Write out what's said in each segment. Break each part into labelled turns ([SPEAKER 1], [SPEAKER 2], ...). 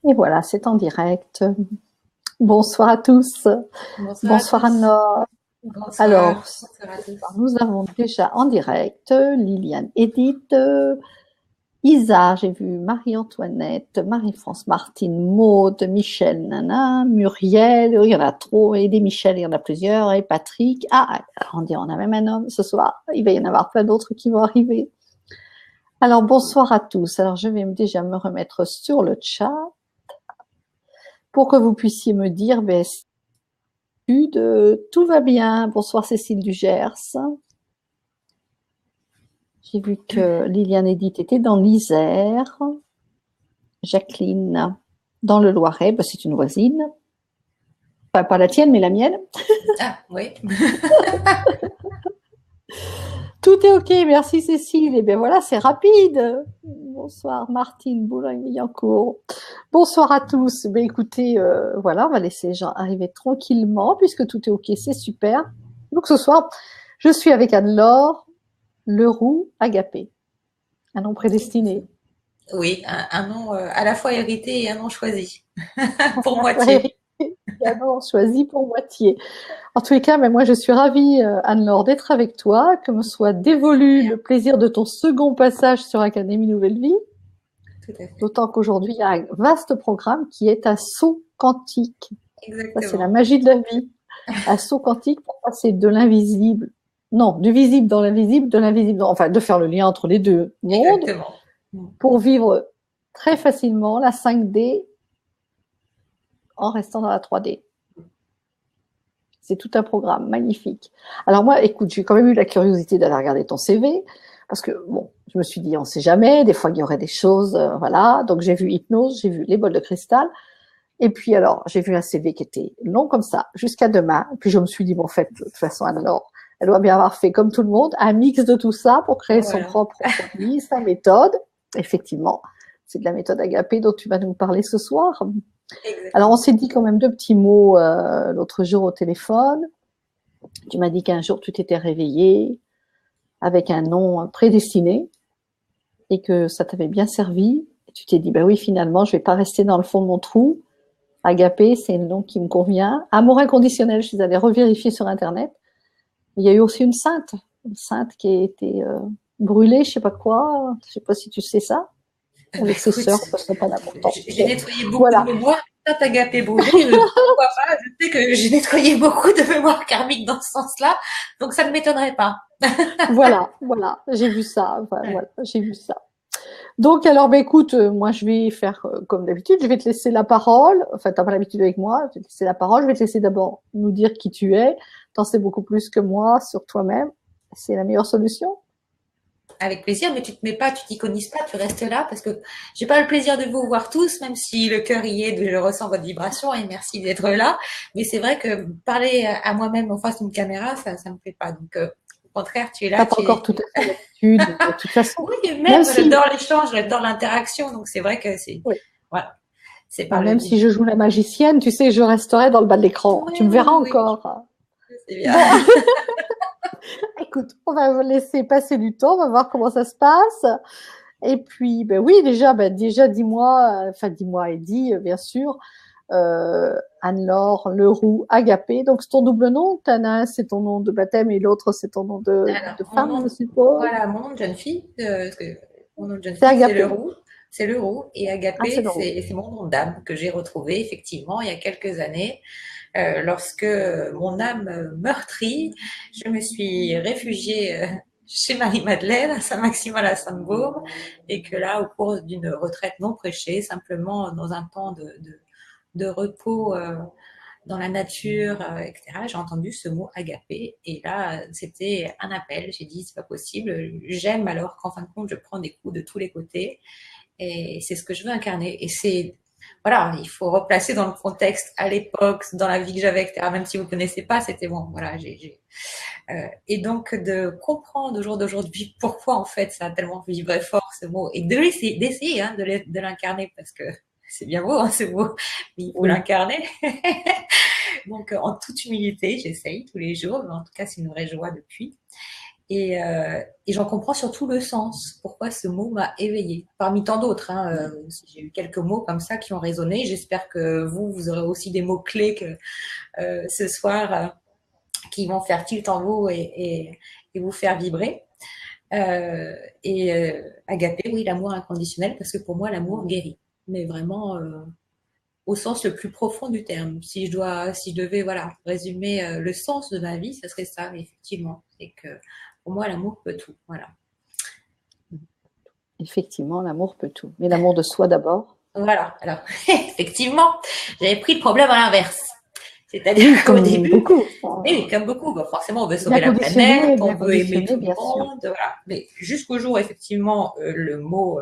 [SPEAKER 1] Et voilà, c'est en direct. Bonsoir à tous.
[SPEAKER 2] Bonsoir à
[SPEAKER 1] Bonsoir
[SPEAKER 2] tous.
[SPEAKER 1] Anna.
[SPEAKER 2] Bonsoir.
[SPEAKER 1] Alors, ce
[SPEAKER 2] Bonsoir à
[SPEAKER 1] soir,
[SPEAKER 2] tous.
[SPEAKER 1] nous avons déjà en direct Liliane Edith, Isa, j'ai vu Marie-Antoinette, Marie-France Martine, Maude, Michel, Nana, Muriel, il y en a trop, et des Michel, il y en a plusieurs, et Patrick. On dit on a même un homme ce soir. Il va y en avoir plein d'autres qui vont arriver. Alors, bonsoir à tous. Alors, je vais déjà me remettre sur le chat pour que vous puissiez me dire, tout va bien. Bonsoir Cécile Dugers. J'ai vu que Liliane Edith était dans l'Isère. Jacqueline dans le Loiret, c'est une voisine. Enfin, pas la tienne, mais la mienne.
[SPEAKER 2] Ah, oui.
[SPEAKER 1] Tout est OK, merci Cécile. Et bien voilà, c'est rapide. Bonsoir Martine Boulogne-Billancourt. Bonsoir à tous. Ben écoutez, voilà, on va laisser les gens arriver tranquillement puisque tout est OK, c'est super. Donc ce soir, je suis avec Anne-Laure Leroux Agapé, un nom prédestiné.
[SPEAKER 2] Oui, un nom à la fois hérité et un nom choisi. Pour
[SPEAKER 1] Ouais,
[SPEAKER 2] moitié.
[SPEAKER 1] un nom choisi pour moitié. En tous les cas, mais moi je suis ravie, Anne-Laure, d'être avec toi, que me soit dévolu
[SPEAKER 2] Rien.
[SPEAKER 1] le plaisir de ton second passage sur Académie Nouvelle Vie,
[SPEAKER 2] Tout à fait.
[SPEAKER 1] d'autant qu'aujourd'hui il y a un vaste programme qui est un saut quantique. Ça, c'est la
[SPEAKER 2] Exactement.
[SPEAKER 1] magie de la vie. Un saut quantique pour passer de l'invisible, non, du visible dans l'invisible, de l'invisible dans, enfin, de faire le lien entre les deux mondes
[SPEAKER 2] Exactement.
[SPEAKER 1] pour vivre très facilement la 5D en restant dans la 3D. C'est tout un programme magnifique. Alors moi, écoute, j'ai quand même eu la curiosité d'aller regarder ton CV parce que bon, je me suis dit, on sait jamais, des fois il y aurait des choses, voilà. Donc j'ai vu hypnose, j'ai vu les bols de cristal, et puis alors j'ai vu un CV qui était long comme ça jusqu'à demain. Et puis je me suis dit, bon, en fait, de toute façon, alors, elle doit bien avoir fait comme tout le monde un mix de tout ça pour créer son
[SPEAKER 2] Voilà.
[SPEAKER 1] propre produit, sa méthode. Effectivement, c'est de la méthode Agapé dont tu vas nous parler ce soir. Alors on
[SPEAKER 2] Exactement.
[SPEAKER 1] s'est dit quand même deux petits mots l'autre jour au téléphone. Tu m'as dit qu'un jour tu t'étais réveillé avec un nom prédestiné et que ça t'avait bien servi. Et tu t'es dit, bah oui, finalement, je vais pas rester dans le fond de mon trou. Agapé, c'est le nom qui me convient. Amour inconditionnel, je suis allée revérifier sur Internet. Il y a eu aussi une sainte qui a été brûlée, je sais pas quoi. Je sais pas si tu sais ça.
[SPEAKER 2] Bah,
[SPEAKER 1] Avec ses
[SPEAKER 2] écoute,
[SPEAKER 1] sœurs, ça n'a pas d'importance.
[SPEAKER 2] j'ai
[SPEAKER 1] Bon,
[SPEAKER 2] nettoyé beaucoup de
[SPEAKER 1] voilà.
[SPEAKER 2] mémoire. Ça t'a gâté brûlé. Pourquoi pas? Je sais que j'ai nettoyé beaucoup de mémoire karmique dans ce sens-là. Donc ça ne m'étonnerait pas.
[SPEAKER 1] Voilà, j'ai vu ça,
[SPEAKER 2] Ouais.
[SPEAKER 1] voilà, j'ai vu ça. Donc alors, bah, écoute, moi je vais faire comme d'habitude, je vais te laisser la parole. Enfin, t'as pas l'habitude avec moi, je vais te laisser la parole. Je vais te laisser d'abord nous dire qui tu es. T'en sais beaucoup plus que moi sur toi-même. C'est la meilleure solution.
[SPEAKER 2] Avec plaisir, mais tu te mets pas, tu t'iconises pas, tu restes là parce que j'ai pas le plaisir de vous voir tous, même si le cœur y est, je ressens votre vibration et merci d'être là. Mais c'est vrai que parler à moi-même en face d'une caméra, ça me plaît pas. Donc, au contraire, tu es là,
[SPEAKER 1] T'as pas encore tout à fait l'habitude. De toute façon,
[SPEAKER 2] oui, et
[SPEAKER 1] même
[SPEAKER 2] même,
[SPEAKER 1] si,
[SPEAKER 2] j'adore l'échange, j'adore l'interaction. Donc, c'est vrai que
[SPEAKER 1] oui,
[SPEAKER 2] voilà, c'est
[SPEAKER 1] bah,
[SPEAKER 2] par le
[SPEAKER 1] même si
[SPEAKER 2] biais.
[SPEAKER 1] je joue la magicienne, tu sais, je resterai dans le bas de l'écran.
[SPEAKER 2] Oui,
[SPEAKER 1] Tu me
[SPEAKER 2] oui,
[SPEAKER 1] verras
[SPEAKER 2] oui, oui,
[SPEAKER 1] encore.
[SPEAKER 2] c'est bien.
[SPEAKER 1] Bon, écoute, on va laisser passer du temps, on va voir comment ça se passe. Et puis, ben oui, déjà, dis-moi, enfin, dis-moi et dis, bien sûr, Anne-Laure Leroux Agapé. Donc, c'est ton double nom. T'en c'est ton nom de baptême et l'autre, c'est ton nom
[SPEAKER 2] Alors,
[SPEAKER 1] de femme, je suppose.
[SPEAKER 2] mon nom de jeune fille, parce que mon nom de jeune
[SPEAKER 1] C'est
[SPEAKER 2] fille,
[SPEAKER 1] Agapé.
[SPEAKER 2] C'est le roux, et
[SPEAKER 1] Ah, c'est
[SPEAKER 2] Agapé,
[SPEAKER 1] Leroux.
[SPEAKER 2] c'est mon nom d'âme que j'ai retrouvé effectivement il y a quelques années, lorsque mon âme meurtrie, je me suis réfugiée chez Marie-Madeleine, à Saint-Maxime à la Sainte-Baume, et que là, au cours d'une retraite non prêchée, simplement dans un temps de repos dans la nature, etc. J'ai entendu ce mot agapé et là, c'était un appel. J'ai dit, c'est pas possible. J'aime alors qu'en fin de compte, je prends des coups de tous les côtés et c'est ce que je veux incarner. Et c'est, voilà, il faut replacer dans le contexte à l'époque, dans la vie que j'avais, etc. Même si vous ne connaissez pas, c'était bon. Voilà, et donc de comprendre au jour d'aujourd'hui pourquoi en fait ça a tellement vibré fort ce mot et d'essayer hein, de l'incarner parce que c'est bien beau hein, ce mot, mais il faut
[SPEAKER 1] Oui.
[SPEAKER 2] l'incarner. Donc, en toute humilité, j'essaye tous les jours, mais en tout cas, c'est une vraie joie depuis. Et j'en comprends surtout le sens. Pourquoi ce mot m'a éveillée. Parmi tant d'autres, hein, j'ai eu quelques mots comme ça qui ont résonné. J'espère que vous aurez aussi des mots clés que ce soir qui vont faire tilt en vous et vous faire vibrer. Agapé, oui, l'amour inconditionnel, parce que pour moi, l'amour guérit. Mais vraiment, au sens le plus profond du terme. Si je devais, voilà, résumer le sens de ma vie, ce serait ça, effectivement. C'est que pour moi, l'amour peut tout. Voilà.
[SPEAKER 1] Effectivement, l'amour peut tout. Mais l'amour de soi d'abord.
[SPEAKER 2] Voilà. Alors, effectivement, j'avais pris le problème à l'inverse. C'est-à-dire qu'au début,
[SPEAKER 1] beaucoup.
[SPEAKER 2] oui, comme beaucoup, bah forcément, on veut sauver
[SPEAKER 1] Bien
[SPEAKER 2] la
[SPEAKER 1] conditionné,
[SPEAKER 2] planète, on
[SPEAKER 1] bien
[SPEAKER 2] veut aimer
[SPEAKER 1] conditionné,
[SPEAKER 2] tout le
[SPEAKER 1] bien sûr.
[SPEAKER 2] monde, voilà. Mais jusqu'au jour, effectivement, le mot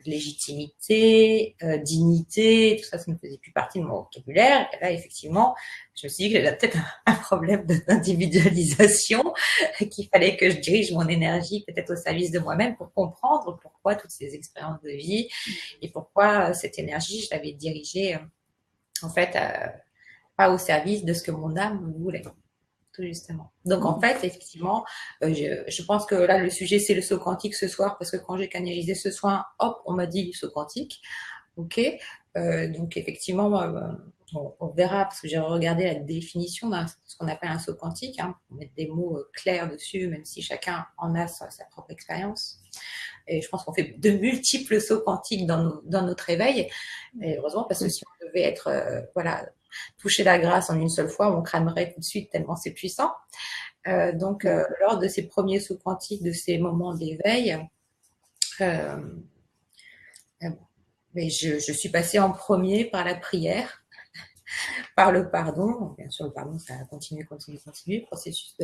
[SPEAKER 2] légitimité, dignité, tout ça, ça ne faisait plus partie de mon vocabulaire. Et là, effectivement, je me suis dit que j'avais peut-être un problème d'individualisation, qu'il fallait que je dirige mon énergie peut-être au service de moi-même pour comprendre pourquoi toutes ces expériences de vie et pourquoi cette énergie, je l'avais dirigée, en fait, pas au service de ce que mon âme voulait. Tout justement. Donc en fait, effectivement, je pense que là, le sujet, c'est le saut quantique ce soir, parce que quand j'ai canalisé ce soir, hop, on m'a dit saut quantique. OK. Donc effectivement, on verra, parce que j'ai regardé la définition de ce qu'on appelle un saut quantique, hein, pour mettre des mots clairs dessus, même si chacun en a sa propre expérience. Et je pense qu'on fait de multiples sauts quantiques dans notre réveil. Et heureusement, parce que si on devait être, voilà, toucher la grâce en une seule fois, on cramerait tout de suite tellement c'est puissant. Donc, lors de ces premiers sauts quantiques, de ces moments d'éveil, mais je suis passée en premier par la prière, par le pardon. Bien sûr, le pardon, ça continue, processus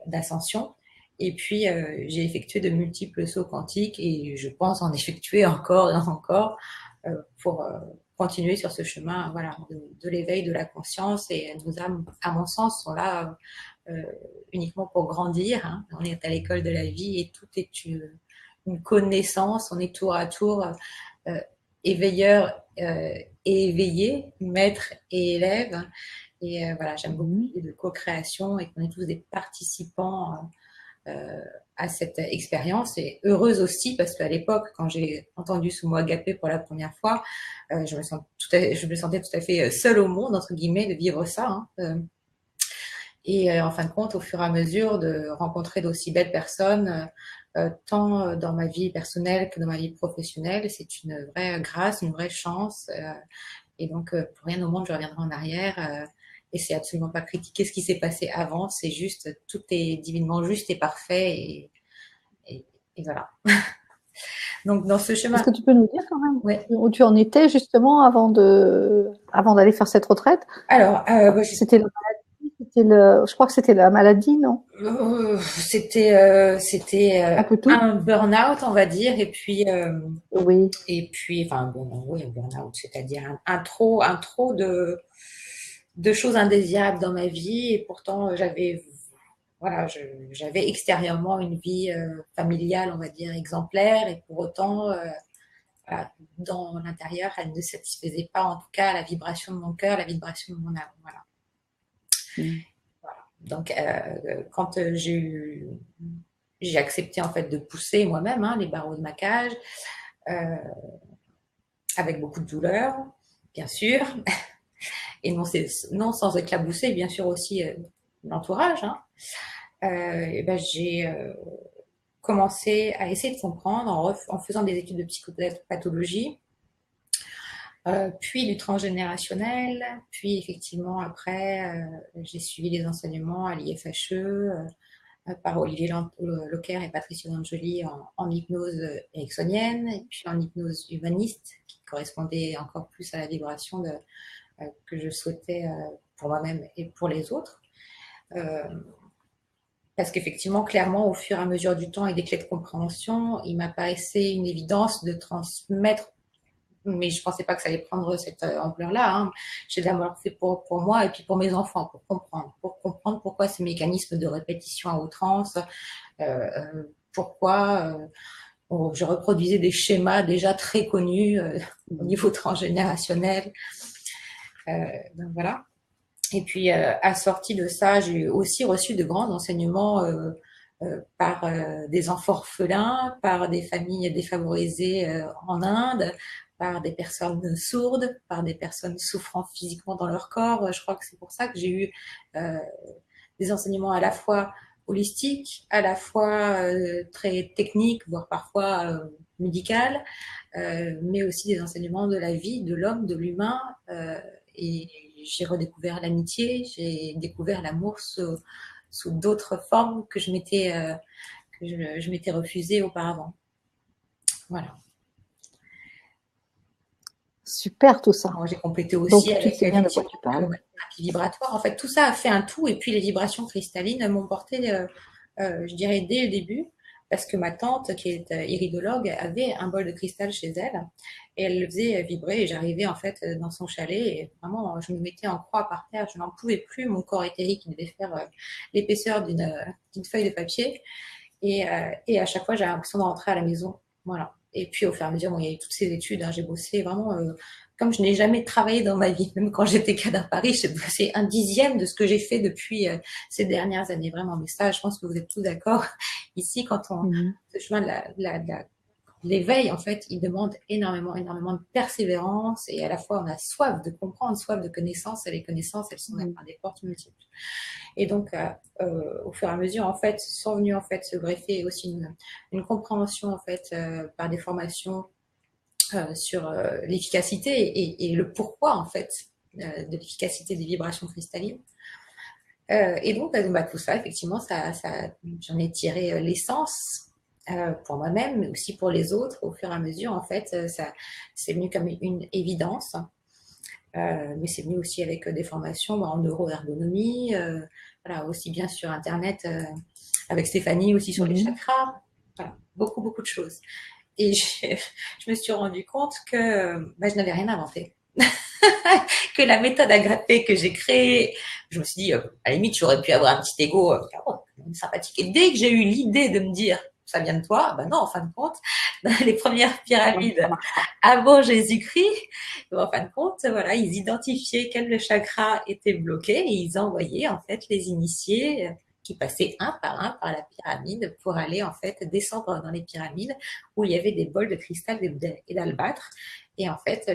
[SPEAKER 2] d'ascension. Et puis, j'ai effectué de multiples sauts quantiques et je pense en effectuer encore et encore pour continuer sur ce chemin, voilà, de l'éveil de la conscience. Et nos âmes, à mon sens, sont là uniquement pour grandir. Hein. On est à l'école de la vie et tout est une connaissance. On est tour à tour éveilleur et éveillé, maître et élève. Et voilà, j'aime beaucoup l'idée de co-création et qu'on est tous des participants à cette expérience, et heureuse aussi parce qu'à l'époque, quand j'ai entendu ce mot agapé pour la première fois, je me sentais tout à fait seule au monde, entre guillemets, de vivre ça. Hein. Et en fin de compte, au fur et à mesure de rencontrer d'aussi belles personnes, tant dans ma vie personnelle que dans ma vie professionnelle, c'est une vraie grâce, une vraie chance. Et donc, pour rien au monde, je reviendrai en arrière. Et c'est absolument pas critiquer ce qui s'est passé avant, c'est juste, tout est divinement juste et parfait. Et voilà. Donc, dans ce chemin.
[SPEAKER 1] Est-ce que tu peux nous dire quand même
[SPEAKER 2] ouais.
[SPEAKER 1] où tu en étais justement avant d'aller faire cette retraite?
[SPEAKER 2] Alors,
[SPEAKER 1] c'était la maladie, je crois que c'était la maladie, non?
[SPEAKER 2] C'était un burn-out, on va dire, et puis
[SPEAKER 1] oui.
[SPEAKER 2] Et puis, enfin, bon, oui, un burn-out, c'est-à-dire un trop de choses indésirables dans ma vie, et pourtant voilà, j'avais extérieurement une vie familiale, on va dire, exemplaire, et pour autant, voilà, dans l'intérieur, elle ne satisfaisait pas, en tout cas, la vibration de mon cœur, la vibration de mon âme, voilà. Voilà. Donc, quand j'ai accepté en fait de pousser moi-même les barreaux de ma cage, avec beaucoup de douleur, bien sûr, et non sans éclabousser, bien sûr aussi l'entourage. Hein. Et ben j'ai commencé à essayer de comprendre en faisant des études de psychopathologie, puis du transgénérationnel, puis effectivement après j'ai suivi les enseignements à l'IFHE par Olivier Locker et Patricia D'Angeli en hypnose ericksonienne, et puis en hypnose humaniste, qui correspondait encore plus à la vibration que je souhaitais pour moi-même et pour les autres. Parce qu'effectivement, clairement, au fur et à mesure du temps et des clés de compréhension, il m'apparaissait une évidence de transmettre, mais je ne pensais pas que ça allait prendre cette ampleur-là. Hein. J'ai d'abord fait pour moi et puis pour mes enfants, pour comprendre pourquoi ces mécanismes de répétition à outrance, pourquoi je reproduisais des schémas déjà très connus au niveau transgénérationnel. Donc voilà. Et puis, assorti de ça, j'ai aussi reçu de grands enseignements par des enfants orphelins, par des familles défavorisées en Inde, par des personnes sourdes, par des personnes souffrant physiquement dans leur corps. Je crois que c'est pour ça que j'ai eu euh, des enseignements à la fois holistiques, à la fois très techniques, voire parfois médicales, mais aussi des enseignements de la vie, de l'homme, de l'humain. Et j'ai redécouvert l'amitié, j'ai découvert l'amour sous d'autres formes que je m'étais refusée auparavant. Voilà.
[SPEAKER 1] Super tout ça.
[SPEAKER 2] J'ai complété aussi
[SPEAKER 1] Donc tu
[SPEAKER 2] avec
[SPEAKER 1] sais bien de quoi
[SPEAKER 2] effectivement
[SPEAKER 1] tu parles.
[SPEAKER 2] la thérapie vibratoire. En fait, tout ça a fait un tout. Et puis les vibrations cristallines m'ont porté, je dirais, dès le début, parce que ma tante, qui est iridologue, avait un bol de cristal chez elle et elle le faisait vibrer. Et j'arrivais en fait dans son chalet et vraiment, je me mettais en croix par terre. Je n'en pouvais plus. Mon corps éthérique devait faire l'épaisseur d'une feuille de papier. Et à chaque fois, j'avais l'impression de rentrer à la maison. Voilà. Et puis, au fur et à mesure, bon, il y a eu toutes ces études. Hein, j'ai bossé vraiment comme je n'ai jamais travaillé dans ma vie. Même quand j'étais cadre à Paris, j'ai bossé un dixième de ce que j'ai fait depuis ces dernières années. Vraiment. Mais ça, je pense que vous êtes tous d'accord. Ici, quand on ce chemin de l'éveil, en fait, il demande énormément, énormément de persévérance et à la fois, on a soif de comprendre, soif de connaissances et les connaissances, elles sont à des portes multiples. Et donc, au fur et à mesure, en fait, sont venus en fait se greffer aussi une compréhension en fait par des formations sur l'efficacité et le pourquoi en fait de l'efficacité des vibrations cristallines. Et donc, bah, tout ça, effectivement, j'en ai tiré l'essence pour moi-même, mais aussi pour les autres. Au fur et à mesure, en fait, ça, c'est venu comme une évidence. Mais c'est venu aussi avec des formations en neuroergonomie, voilà, aussi bien sur Internet avec Stéphanie, aussi sur les chakras, voilà, beaucoup, beaucoup de choses. Et je me suis rendu compte que bah, je n'avais rien inventé. Que la méthode agrafée que j'ai créée, je me suis dit, à la limite, j'aurais pu avoir un petit ego sympathique. Et dès que j'ai eu l'idée de me dire, ça vient de toi, ben non, en fin de compte, dans les premières pyramides avant Jésus-Christ, en fin de compte, voilà, ils identifiaient quel chakra était bloqué et ils envoyaient en fait les initiés qui passaient un par la pyramide pour aller en fait descendre dans les pyramides où il y avait des bols de cristal et d'albâtre. Et en fait,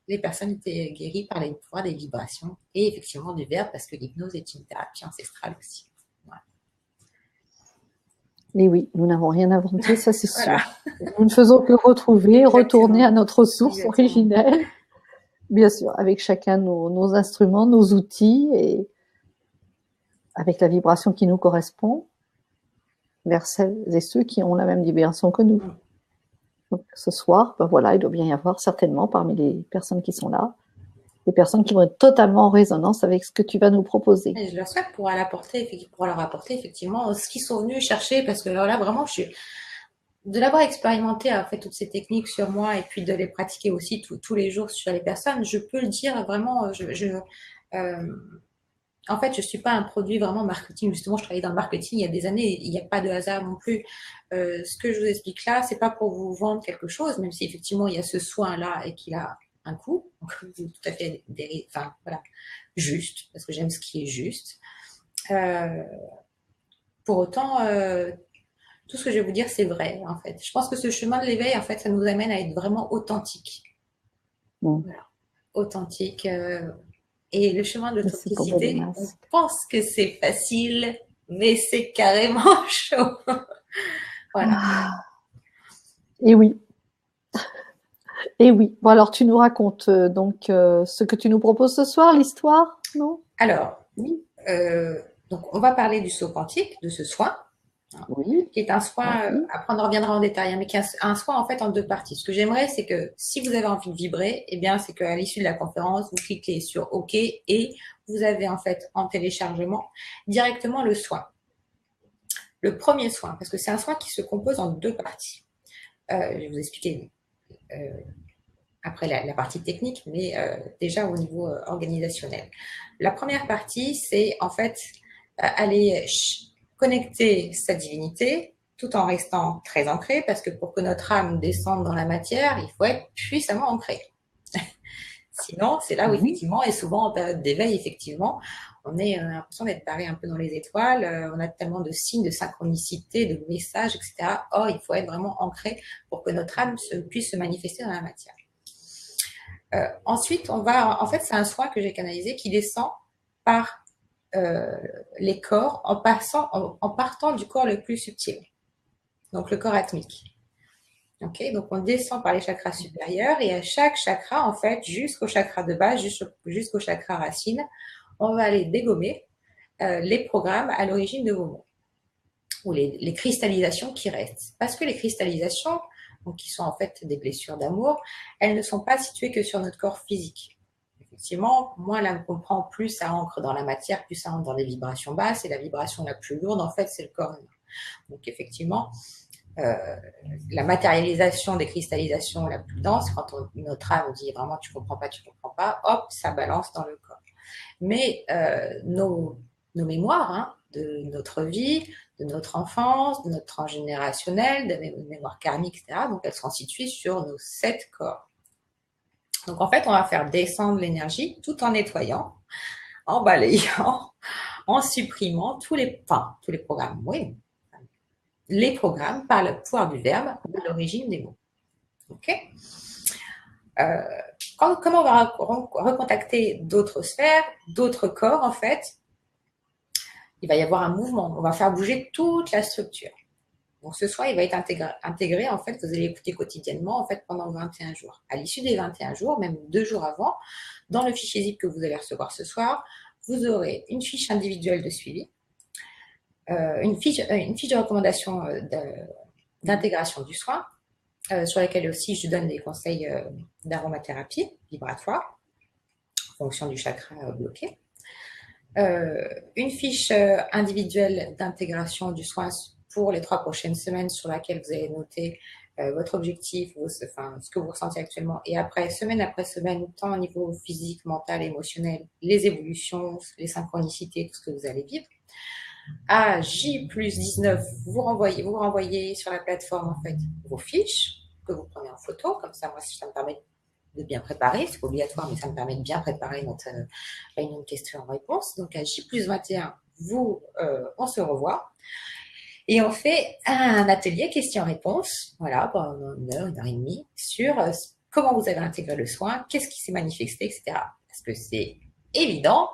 [SPEAKER 2] les personnes étaient guéries par les pouvoirs des vibrations et effectivement du verbe parce que l'hypnose est une thérapie ancestrale aussi. Voilà.
[SPEAKER 1] Et oui, nous n'avons rien inventé, ça c'est sûr. Nous ne faisons que retrouver, retourner à notre source originelle, bien sûr, avec chacun nos instruments, nos outils et avec la vibration qui nous correspond vers celles et ceux qui ont la même vibration que nous. Donc, ce soir, ben voilà, il doit bien y avoir certainement parmi les personnes qui sont là, des personnes qui vont être totalement en résonance avec ce que tu vas nous proposer.
[SPEAKER 2] Et je leur souhaite pour leur apporter effectivement ce qu'ils sont venus chercher, parce que là vraiment, de l'avoir expérimenté en fait toutes ces techniques sur moi et puis de les pratiquer aussi tous les jours sur les personnes, je peux le dire vraiment, en fait, je suis pas un produit vraiment marketing. Justement, je travaillais dans le marketing il y a des années. Il n'y a pas de hasard non plus. Ce que je vous explique là, c'est pas pour vous vendre quelque chose, même si effectivement il y a ce soin-là et qu'il a un coût. Donc, tout à fait, enfin voilà, juste, parce que j'aime ce qui est juste. Pour autant, tout ce que je vais vous dire, c'est vrai en fait. Je pense que ce chemin de l'éveil, en fait, ça nous amène à être vraiment authentique. Voilà. Authentique. Et le chemin de l'authenticité, on pense que c'est facile, mais c'est carrément chaud. Voilà.
[SPEAKER 1] Et oui. Et oui. Bon, alors tu nous racontes donc ce que tu nous proposes ce soir, l'histoire, non?
[SPEAKER 2] Alors, oui. Donc, on va parler du saut quantique, de ce soin.
[SPEAKER 1] Oui.
[SPEAKER 2] Qui est un soin, après on en reviendra en détail, mais qui est un soin en fait en deux parties. Ce que j'aimerais, c'est que si vous avez envie de vibrer, eh bien, c'est qu'à l'issue de la conférence, vous cliquez sur OK et vous avez en fait en téléchargement directement le soin. Le premier soin, parce que c'est un soin qui se compose en deux parties. Je vais vous expliquer après la partie technique, mais déjà au niveau organisationnel. La première partie, c'est en fait aller connecter sa divinité tout en restant très ancré, parce que pour que notre âme descende dans la matière, il faut être puissamment ancré. Sinon, c'est là où effectivement, et souvent en période d'éveil, effectivement, on a l'impression d'être barré un peu dans les étoiles, on a tellement de signes, de synchronicité, de messages, etc. Or, il faut être vraiment ancré pour que notre âme puisse se manifester dans la matière. Ensuite, en fait, c'est un soin que j'ai canalisé qui descend par les corps en partant du corps le plus subtil, donc le corps atmique. Ok, donc on descend par les chakras supérieurs et à chaque chakra, en fait, jusqu'au chakra de base, jusqu'au chakra racine, on va aller dégommer les programmes à l'origine de vos mots ou les cristallisations qui restent. Parce que les cristallisations, donc qui sont en fait des blessures d'amour, elles ne sont pas situées que sur notre corps physique. Effectivement, moins l'âme comprend, plus ça ancre dans la matière, plus ça entre dans les vibrations basses, et la vibration la plus lourde, en fait, c'est le corps humain. Donc effectivement, la matérialisation des cristallisations la plus dense, quand notre âme dit vraiment tu comprends pas, hop, ça balance dans le corps. Mais nos mémoires de notre vie, de notre enfance, de notre transgénérationnel, de nos mémoires karmiques, etc., donc elles sont situées sur nos 7 corps. Donc en fait, on va faire descendre l'énergie tout en nettoyant, en balayant, en supprimant tous les programmes, oui, les programmes par le pouvoir du verbe à l'origine des mots. Ok. Comment on va recontacter d'autres sphères, d'autres corps, en fait, il va y avoir un mouvement. On va faire bouger toute la structure. Donc, ce soir, il va être intégré, en fait, vous allez écouter quotidiennement, en fait, pendant 21 jours. À l'issue des 21 jours, même 2 jours avant, dans le fichier zip que vous allez recevoir ce soir, vous aurez une fiche individuelle de suivi, une fiche de recommandation d'intégration du soin, sur laquelle aussi je donne des conseils d'aromathérapie vibratoire en fonction du chakra bloqué. Une fiche individuelle d'intégration du soin pour les 3 prochaines semaines sur laquelle vous allez noter votre objectif, ce que vous ressentez actuellement, et après semaine, tant au niveau physique, mental, émotionnel, les évolutions, les synchronicités, tout ce que vous allez vivre. À J+19, vous renvoyez sur la plateforme en fait vos fiches que vous prenez en photo, comme ça, moi, ça me permet de bien préparer, c'est pas obligatoire, mais ça me permet de bien préparer notre réunion de questions-réponses. Donc à J+21, on se revoit et on fait un atelier questions-réponses, voilà, pendant 1 heure et demie, sur comment vous avez intégré le soin, qu'est-ce qui s'est manifesté, etc. Parce que c'est évident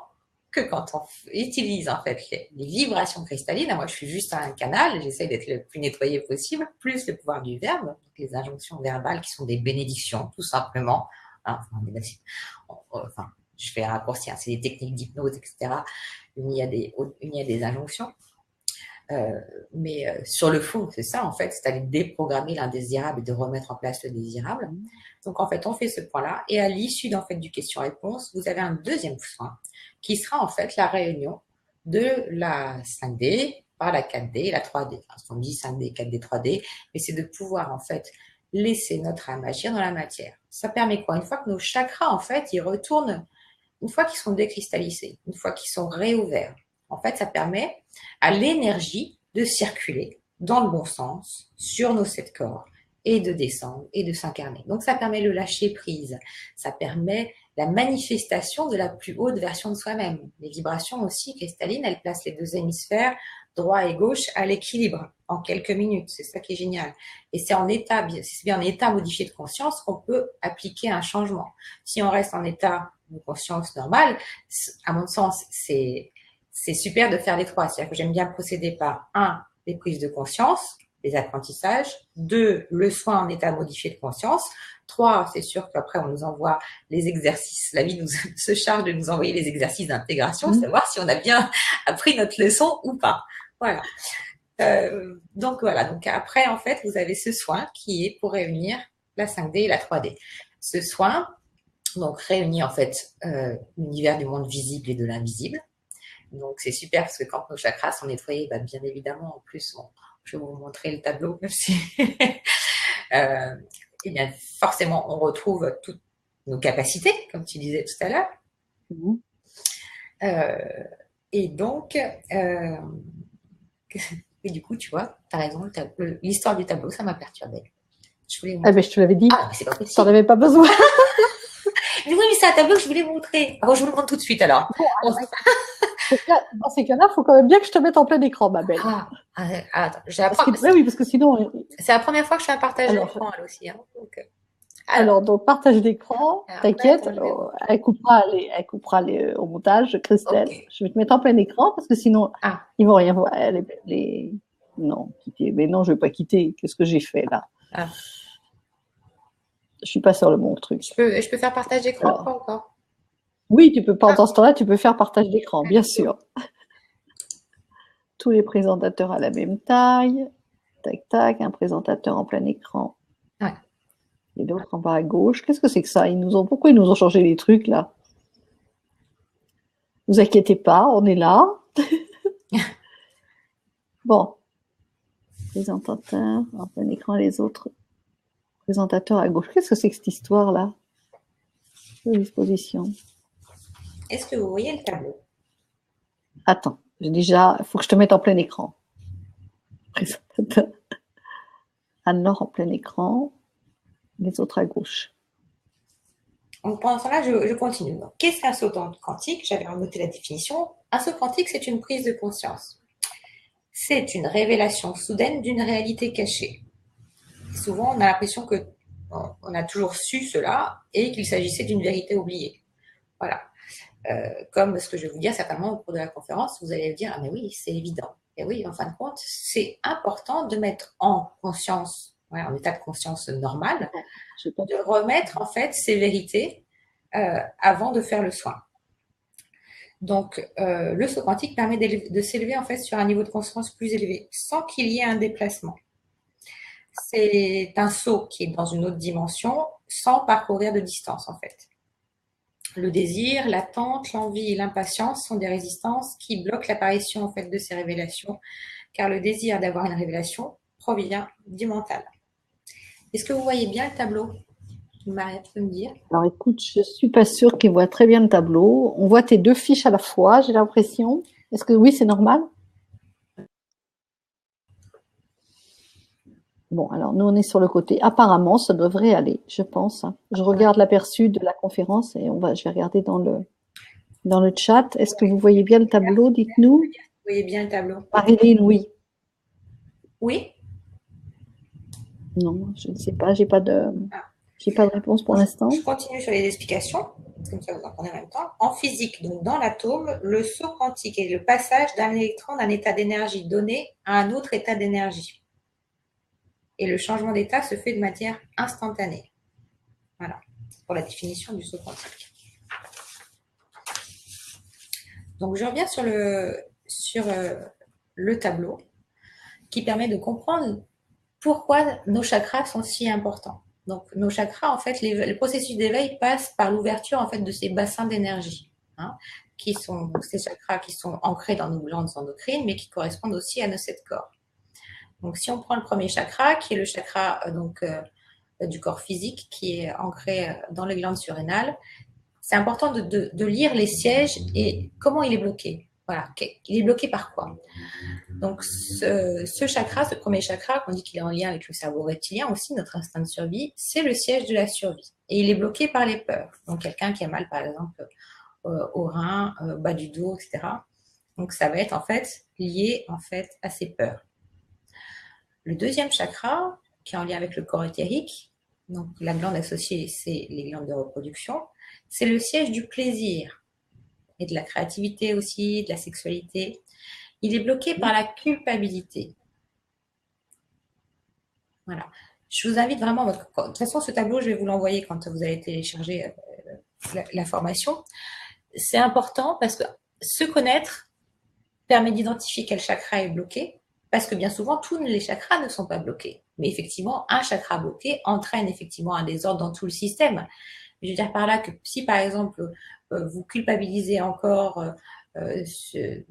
[SPEAKER 2] que quand on utilise en fait les vibrations cristallines, moi je suis juste un canal, j'essaie d'être le plus nettoyé possible, plus le pouvoir du verbe, donc les injonctions verbales qui sont des bénédictions, tout simplement. Enfin, je fais un raccourci, c'est des techniques d'hypnose, etc. Il y a des injonctions. Mais sur le fond, c'est ça en fait, c'est aller déprogrammer l'indésirable et de remettre en place le désirable. Donc en fait, on fait ce point-là, et à l'issue en fait du question-réponse, vous avez un deuxième soin qui sera en fait la réunion de la 5D par la 4D et la 3D. On dit 5D, 4D, 3D, mais c'est de pouvoir en fait laisser notre âme agir dans la matière. Ça permet quoi? Une fois que nos chakras en fait, ils retournent, une fois qu'ils sont décristallisés, une fois qu'ils sont réouverts, en fait, ça permet à l'énergie de circuler dans le bon sens sur nos 7 corps et de descendre et de s'incarner. Donc, ça permet le lâcher prise. Ça permet la manifestation de la plus haute version de soi-même. Les vibrations aussi cristallines, elles placent les 2 hémisphères, droit et gauche, à l'équilibre en quelques minutes. C'est ça qui est génial. Et c'est bien en état modifié de conscience qu'on peut appliquer un changement. Si on reste en état de conscience normale, à mon sens, c'est super de faire les 3. C'est-à-dire que j'aime bien procéder par 1, les prises de conscience, les apprentissages. 2, le soin en état modifié de conscience. 3, c'est sûr qu'après, on nous envoie les exercices. La vie se charge de nous envoyer les exercices d'intégration, savoir si on a bien appris notre leçon ou pas. Voilà. Donc voilà. Donc après, en fait, vous avez ce soin qui est pour réunir la 5D et la 3D. Ce soin, donc, réunit en fait l'univers du monde visible et de l'invisible. Donc, c'est super parce que quand nos chakras sont nettoyés, bien évidemment, en plus, je vais vous montrer le tableau, même si et bien, forcément, on retrouve toutes nos capacités, comme tu disais tout à l'heure. Et donc, et du coup, tu vois, tu as raison, l'histoire du tableau, ça m'a perturbée.
[SPEAKER 1] Je te l'avais dit.
[SPEAKER 2] Ah, mais c'est pas possible.
[SPEAKER 1] T'en avais pas besoin.
[SPEAKER 2] Mais oui, mais c'est un tableau que je voulais montrer. Ah bon, je vous le montre tout de suite alors.
[SPEAKER 1] Bon,
[SPEAKER 2] Bon,
[SPEAKER 1] dans ces cas-là, il faut quand même bien que je te mette en plein écran, ma belle.
[SPEAKER 2] attends,
[SPEAKER 1] Oui, parce que sinon.
[SPEAKER 2] c'est la première fois que je fais un partage
[SPEAKER 1] Alors,
[SPEAKER 2] d'écran, elle aussi. Hein.
[SPEAKER 1] donc, partage d'écran,
[SPEAKER 2] Alors,
[SPEAKER 1] t'inquiète,
[SPEAKER 2] attends, je vais voir.
[SPEAKER 1] au montage, Christelle.
[SPEAKER 2] Ok.
[SPEAKER 1] Je vais te mettre en plein écran parce que sinon,
[SPEAKER 2] Ah,
[SPEAKER 1] ils vont rien voir. Non, quitter. Mais non, je vais pas quitter. Qu'est-ce que j'ai fait là?
[SPEAKER 2] ah.
[SPEAKER 1] Je suis pas sur le bon truc.
[SPEAKER 2] Je peux faire partage d'écran ou
[SPEAKER 1] Alors,
[SPEAKER 2] pas encore?
[SPEAKER 1] oui, tu peux, pendant ce temps-là, tu peux faire partage d'écran, bien sûr. Tous les présentateurs à la même taille. Tac, tac, un présentateur en plein écran.
[SPEAKER 2] Ouais.
[SPEAKER 1] Et l'autre en bas à gauche. Qu'est-ce que c'est que ça? Pourquoi ils nous ont changé les trucs là? Ne vous inquiétez pas, on est là. Bon. Présentateur, en plein écran, les autres présentateurs à gauche. Qu'est-ce que c'est que cette histoire là? Disposition.
[SPEAKER 2] Est-ce que vous voyez le tableau?
[SPEAKER 1] Attends, il faut que je te mette en plein écran. Présentateur. Anne-Laure en plein écran, les autres à gauche.
[SPEAKER 2] Donc, pendant ce temps-là, je continue. Donc, qu'est-ce qu'un saut quantique? J'avais noté la définition. Un saut quantique, c'est une prise de conscience. C'est une révélation soudaine d'une réalité cachée. Et souvent, on a l'impression que on a toujours su cela et qu'il s'agissait d'une vérité oubliée. Voilà. Comme ce que je vais vous dire certainement au cours de la conférence, vous allez me dire, ah mais oui, c'est évident. Et oui, en fin de compte, c'est important de mettre en conscience, en état de conscience normal, de remettre en fait ces vérités avant de faire le soin. Donc, le saut quantique permet de s'élever en fait sur un niveau de conscience plus élevé, sans qu'il y ait un déplacement. C'est un saut qui est dans une autre dimension, sans parcourir de distance en fait. Le désir, l'attente, l'envie et l'impatience sont des résistances qui bloquent l'apparition en fait de ces révélations, car le désir d'avoir une révélation provient du mental. Est-ce que vous voyez bien le tableau? Maria, tu peux me dire?
[SPEAKER 1] Alors écoute, je suis pas sûre qu'ils voient très bien le tableau. On voit tes deux fiches à la fois, j'ai l'impression. Est-ce que oui, c'est normal? Bon, alors nous, on est sur le côté. Apparemment, ça devrait aller, je pense. Je regarde l'aperçu de la conférence et je vais regarder dans le chat. Est-ce que vous voyez bien le tableau? Dites-nous.
[SPEAKER 2] Vous voyez bien le tableau?
[SPEAKER 1] Marilyn, oui.
[SPEAKER 2] Oui?
[SPEAKER 1] Non, je ne sais pas. J'ai pas de réponse pour l'instant.
[SPEAKER 2] Je continue sur les explications, comme ça vous en prenez en même temps. En physique, donc dans l'atome, le saut quantique est le passage d'un électron d'un état d'énergie donné à un autre état d'énergie. Et le changement d'état se fait de manière instantanée. Voilà, pour la définition du saut quantique. Donc je reviens sur le tableau qui permet de comprendre pourquoi nos chakras sont si importants. Donc nos chakras, en fait, le processus d'éveil passe par l'ouverture en fait de ces bassins d'énergie, qui sont ces chakras qui sont ancrés dans nos glandes endocrines, mais qui correspondent aussi à nos 7 corps. Donc si on prend le premier chakra, qui est le chakra du corps physique, qui est ancré dans les glandes surrénales, c'est important de lire les sièges et comment il est bloqué. Voilà, il est bloqué par quoi? Donc ce chakra, ce premier chakra, qu'on dit qu'il est en lien avec le cerveau reptilien aussi, notre instinct de survie, c'est le siège de la survie. Et il est bloqué par les peurs. Donc quelqu'un qui a mal, par exemple, au rein, bas du dos, etc. Donc ça va être en fait lié en fait à ces peurs. Le deuxième chakra, qui est en lien avec le corps éthérique, donc la glande associée, c'est les glandes de reproduction, c'est le siège du plaisir et de la créativité aussi, de la sexualité. Il est bloqué par la culpabilité. Voilà. Je vous invite vraiment, de toute façon, ce tableau, je vais vous l'envoyer quand vous allez télécharger la formation. C'est important parce que se connaître permet d'identifier quel chakra est bloqué, parce que bien souvent, tous les chakras ne sont pas bloqués. Mais effectivement, un chakra bloqué entraîne effectivement un désordre dans tout le système. Je veux dire par là que si, par exemple, vous culpabilisez encore, je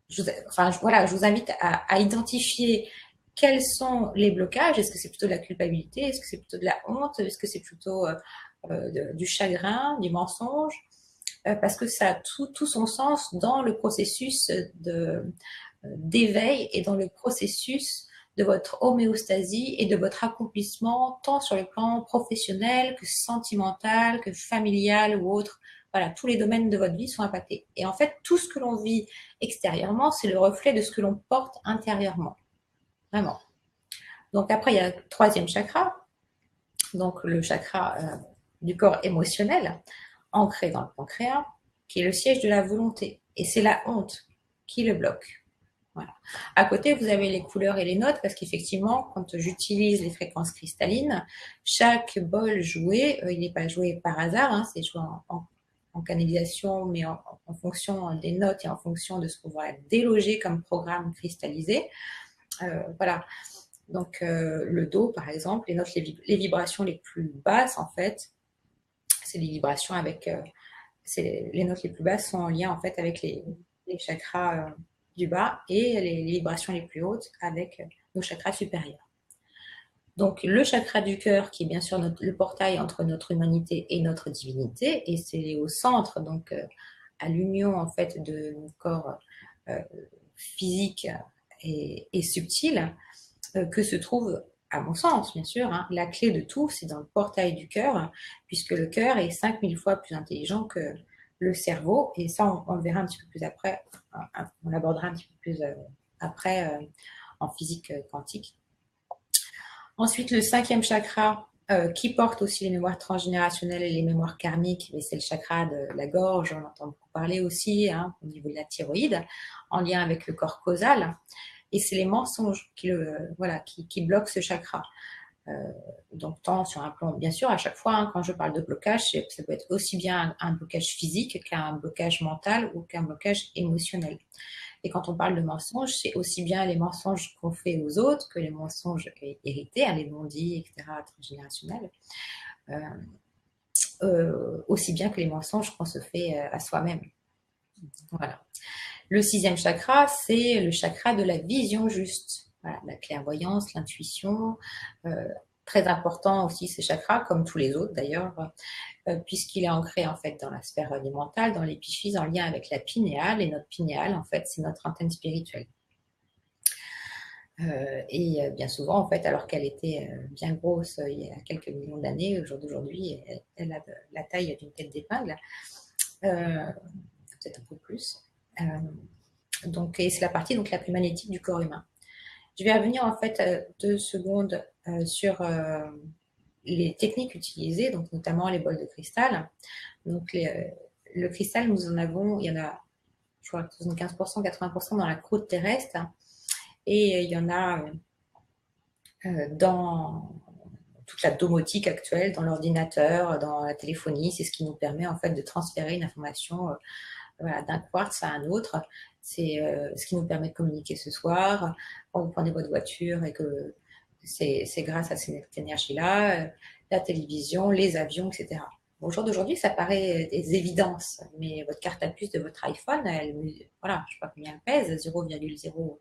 [SPEAKER 2] vous invite à identifier quels sont les blocages. Est-ce que c'est plutôt de la culpabilité? Est-ce que c'est plutôt de la honte? Est-ce que c'est plutôt du chagrin, du mensonge? Parce que ça a tout son sens dans le processus d'éveil et dans le processus de votre homéostasie et de votre accomplissement, tant sur le plan professionnel que sentimental, que familial ou autre. Voilà, tous les domaines de votre vie sont impactés. Et en fait, tout ce que l'on vit extérieurement, c'est le reflet de ce que l'on porte intérieurement. Vraiment. Donc après, il y a le troisième chakra, donc le chakra du corps émotionnel, ancré dans le pancréas, qui est le siège de la volonté. Et c'est la honte qui le bloque. Voilà. À côté, vous avez les couleurs et les notes, parce qu'effectivement, quand j'utilise les fréquences cristallines, chaque bol joué, il n'est pas joué par hasard, hein, c'est joué en canalisation, mais en fonction des notes et en fonction de ce qu'on va déloger comme programme cristallisé. Voilà. Donc, le Do, par exemple, les notes, les vibrations les plus basses, en fait, c'est les vibrations avec... les notes les plus basses sont en lien, en fait, avec les chakras du bas et les vibrations les plus hautes avec nos chakras supérieurs. Donc, le chakra du cœur, qui est bien sûr le portail entre notre humanité et notre divinité, et c'est au centre, donc à l'union, en fait, de nos corps physiques et subtils, que se trouve, à mon sens, bien sûr, hein, la clé de tout, c'est dans le portail du cœur, puisque le cœur est 5000 fois plus intelligent que le cerveau, et ça, on le verra un petit peu plus après, on l'abordera un petit peu plus après en physique quantique. Ensuite, le cinquième chakra, qui porte aussi les mémoires transgénérationnelles et les mémoires karmiques, mais c'est le chakra de la gorge, on entend beaucoup parler aussi, hein, au niveau de la thyroïde, en lien avec le corps causal. Et c'est les mensonges qui bloquent ce chakra. Donc, tant sur un plan, bien sûr, à chaque fois, hein, quand je parle de blocage, ça peut être aussi bien un blocage physique qu'un blocage mental ou qu'un blocage émotionnel. Et quand on parle de mensonges, c'est aussi bien les mensonges qu'on fait aux autres que les mensonges hérités, hein, les non-dits, etc., transgénérationnels. Aussi bien que les mensonges qu'on se fait à soi-même. Voilà. Le sixième chakra, c'est le chakra de la vision juste. Voilà, la clairvoyance, l'intuition. Très important aussi ces chakras, comme tous les autres d'ailleurs, puisqu'il est ancré en fait dans la sphère mentale, dans l'épiphyse, en lien avec la pinéale. Et notre pinéale, en fait, c'est notre antenne spirituelle. Et bien souvent, en fait, alors qu'elle était bien grosse il y a quelques millions d'années, au jour d'aujourd'hui, elle a la taille d'une tête d'épingle, peut-être un peu plus. Donc, et c'est la partie donc la plus magnétique du corps humain. Je vais revenir en fait 2 secondes sur les techniques utilisées, donc notamment les bols de cristal. Donc le cristal, nous en avons, il y en a, je crois, 75%, 80% dans la croûte terrestre, et il y en a dans toute la domotique actuelle, dans l'ordinateur, dans la téléphonie. C'est ce qui nous permet en fait de transférer une information d'un quartz à un autre. C'est ce qui nous permet de communiquer ce soir. Quand vous prenez votre voiture et que c'est grâce à cette énergie-là, la télévision, les avions, etc. Au jour d'aujourd'hui, ça paraît des évidences, mais votre carte à puce de votre iPhone, voilà, je ne sais pas combien elle pèse, 0,0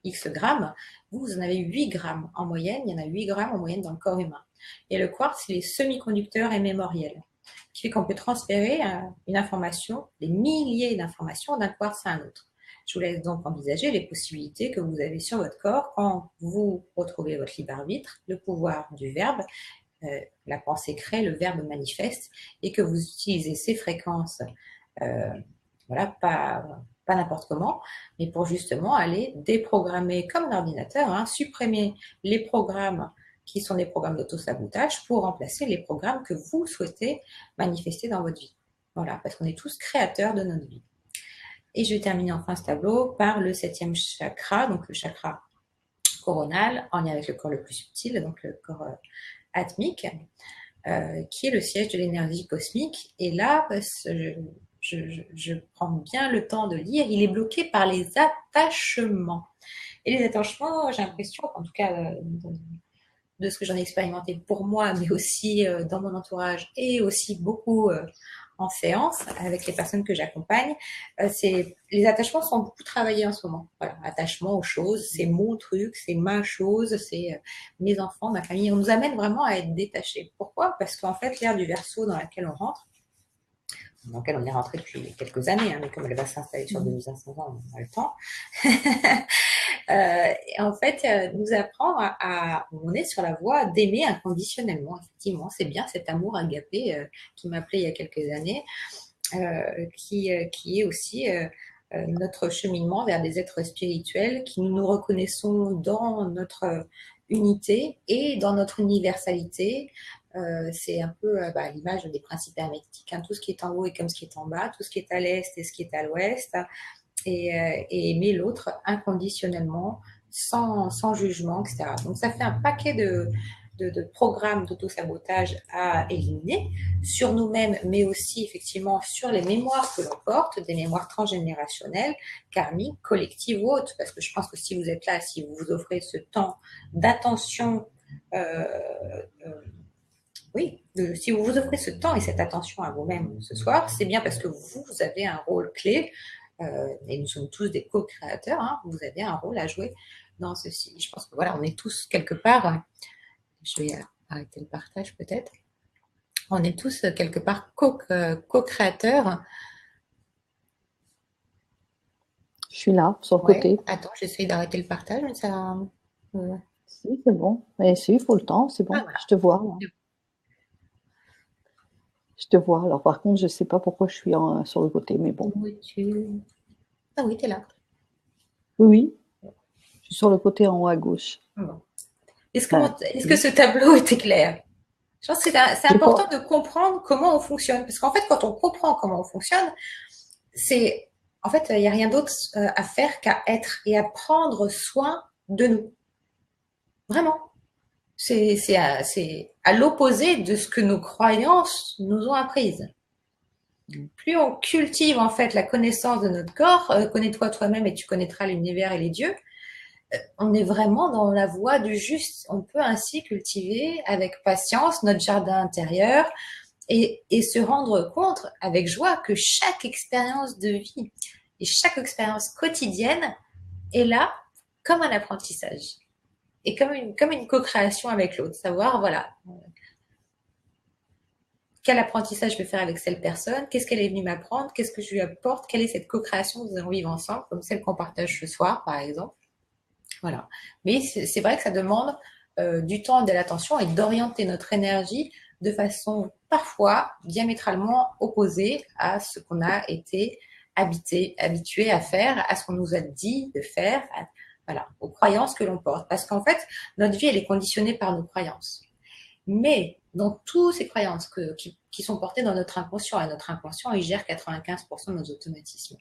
[SPEAKER 2] X grammes. Vous en avez 8 grammes en moyenne. Il y en a 8 grammes en moyenne dans le corps humain. Et le quartz, c'est les semi-conducteurs et mémoriels, qui fait qu'on peut transférer une information, des milliers d'informations d'un quartz à un autre. Je vous laisse donc envisager les possibilités que vous avez sur votre corps quand vous retrouvez votre libre arbitre, le pouvoir du verbe, la pensée crée, le verbe manifeste, et que vous utilisez ces fréquences, voilà, pas n'importe comment, mais pour justement aller déprogrammer comme l'ordinateur, hein, supprimer les programmes qui sont des programmes d'auto-sabotage pour remplacer les programmes que vous souhaitez manifester dans votre vie. Voilà, parce qu'on est tous créateurs de notre vie. Et je vais terminer enfin ce tableau par le 7e chakra, donc le chakra coronal, en lien avec le corps le plus subtil, donc le corps atmique, qui est le siège de l'énergie cosmique. Et là, je prends bien le temps de lire, il est bloqué par les attachements. Et les attachements, j'ai l'impression, en tout cas de ce que j'en ai expérimenté pour moi, mais aussi dans mon entourage et aussi beaucoup en séance avec les personnes que j'accompagne, les attachements sont beaucoup travaillés en ce moment. Voilà, attachement aux choses, c'est mon truc, c'est ma chose, c'est mes enfants, ma famille. On nous amène vraiment à être détachés. Pourquoi? Parce qu'en fait, l'ère du Verseau dans laquelle on rentre, dans laquelle on est rentré depuis quelques années, hein, mais comme elle va s'installer sur 2500 ans, on a le temps. Et en fait, nous apprend on est sur la voie d'aimer inconditionnellement. Effectivement, c'est bien cet amour agapé qui m'appelait il y a quelques années, qui est aussi notre cheminement vers des êtres spirituels, qui nous reconnaissons dans notre unité et dans notre universalité. C'est un peu l'image des principes hermétiques, hein. Tout ce qui est en haut est comme ce qui est en bas, tout ce qui est à l'est et ce qui est à l'ouest, et aimer l'autre inconditionnellement, sans jugement, etc. Donc ça fait un paquet de programmes d'auto-sabotage à éliminer sur nous-mêmes, mais aussi effectivement sur les mémoires que l'on porte, des mémoires transgénérationnelles, karmiques, collectives ou autres. Parce que je pense que si vous êtes là, si vous vous offrez ce temps d'attention, euh, euh, oui, si vous vous offrez ce temps et cette attention à vous-même ce soir, c'est bien parce que vous avez un rôle clé, et nous sommes tous des co-créateurs, hein, vous avez un rôle à jouer dans ceci. Je pense que voilà, on est tous quelque part, je vais arrêter le partage peut-être, on est tous quelque part co-créateurs.
[SPEAKER 1] Je suis là, sur le
[SPEAKER 2] Ouais.
[SPEAKER 1] côté.
[SPEAKER 2] Attends, j'essaie d'arrêter le partage, mais ça...
[SPEAKER 1] Si, c'est bon. Mais si, il faut le temps, c'est bon.
[SPEAKER 2] Ah, voilà.
[SPEAKER 1] Je te vois, là. Je te vois. Alors, par contre, je ne sais pas pourquoi je suis sur le côté, mais bon.
[SPEAKER 2] Où es-tu? Ah oui, tu es là.
[SPEAKER 1] Oui, oui. Je suis sur le côté en haut à gauche.
[SPEAKER 2] Bon. Est-ce
[SPEAKER 1] Oui.
[SPEAKER 2] que ce tableau était clair? Je pense que c'est
[SPEAKER 1] J'ai
[SPEAKER 2] important
[SPEAKER 1] pas-
[SPEAKER 2] de comprendre comment on fonctionne. Parce qu'en fait, quand on comprend comment on fonctionne, en fait, il n'y a rien d'autre à faire qu'à être et à prendre soin de nous. Vraiment. C'est à l'opposé de ce que nos croyances nous ont apprises. Plus on cultive en fait la connaissance de notre corps, connais-toi toi-même et tu connaîtras l'univers et les dieux, on est vraiment dans la voie du juste. On peut ainsi cultiver avec patience notre jardin intérieur et se rendre compte avec joie que chaque expérience de vie et chaque expérience quotidienne est là comme un apprentissage et comme une co-création avec l'autre. Savoir, voilà, quel apprentissage je vais faire avec cette personne, qu'est-ce qu'elle est venue m'apprendre, qu'est-ce que je lui apporte, quelle est cette co-création que nous allons vivre ensemble, comme celle qu'on partage ce soir, par exemple. Voilà. Mais c'est vrai que ça demande du temps et de l'attention et d'orienter notre énergie de façon parfois diamétralement opposée à ce qu'on a été habitué à faire, à ce qu'on nous a dit de faire, voilà, aux croyances que l'on porte. Parce qu'en fait, notre vie, elle est conditionnée par nos croyances. Mais dans toutes ces croyances qui sont portées dans notre inconscient, et notre inconscient, il gère 95% de nos automatismes.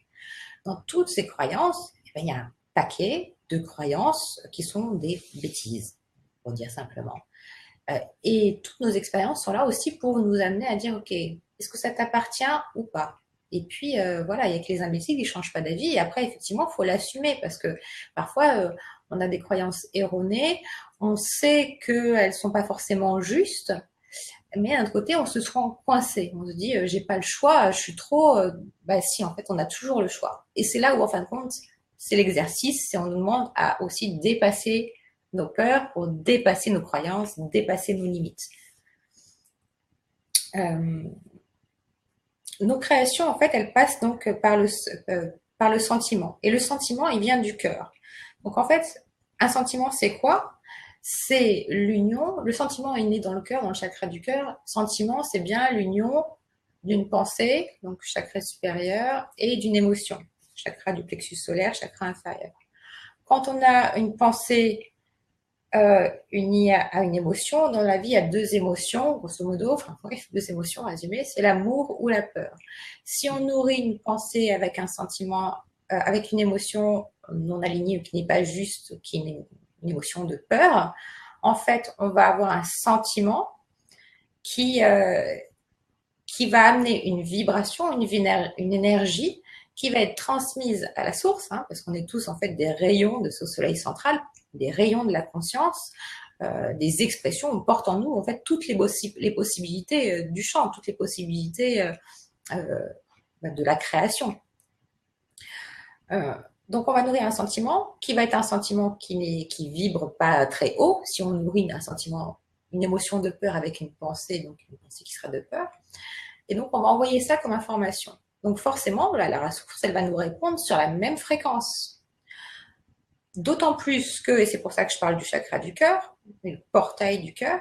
[SPEAKER 2] Dans toutes ces croyances, eh bien, il y a un paquet de croyances qui sont des bêtises, pour dire simplement. Et toutes nos expériences sont là aussi pour nous amener à dire, OK, est-ce que ça t'appartient ou pas? Et puis, voilà, il y a que les imbéciles qui ne changent pas d'avis. Et après, effectivement, il faut l'assumer parce que parfois, on a des croyances erronées. On sait qu'elles ne sont pas forcément justes. Mais d'un autre côté, on se sent coincé. On se dit, j'ai pas le choix, je suis trop. Bah si, en fait, on a toujours le choix. Et c'est là où, en fin de compte, c'est l'exercice. C'est on nous demande à aussi dépasser nos peurs pour dépasser nos croyances, dépasser nos limites. Nos créations, en fait, elles passent donc par le sentiment. Et le sentiment, il vient du cœur. Donc, en fait, un sentiment, c'est quoi? C'est l'union. Le sentiment est né dans le cœur, dans le chakra du cœur. Sentiment, c'est bien l'union d'une pensée, donc chakra supérieur, et d'une émotion, chakra du plexus solaire, chakra inférieur. Quand on a une pensée unie à une émotion, dans la vie, il y a deux émotions, grosso modo, enfin, oui, deux émotions résumées, c'est l'amour ou la peur. Si on nourrit une pensée avec un sentiment, avec une émotion non alignée ou qui n'est pas juste, qui est une émotion de peur, en fait, on va avoir un sentiment qui va amener une vibration, une énergie qui va être transmise à la source, hein, parce qu'on est tous en fait des rayons de ce soleil central, des rayons de la conscience, des expressions. On porte en nous en fait toutes les possibilités du chant, toutes les possibilités de la création. Donc on va nourrir un sentiment qui va être un sentiment qui vibre pas très haut. Si on nourrit un sentiment, une émotion de peur avec une pensée, donc une pensée qui sera de peur. Et donc, on va envoyer ça comme information. Donc, forcément, la ressource, elle va nous répondre sur la même fréquence. D'autant plus que, et c'est pour ça que je parle du chakra du cœur, le portail du cœur,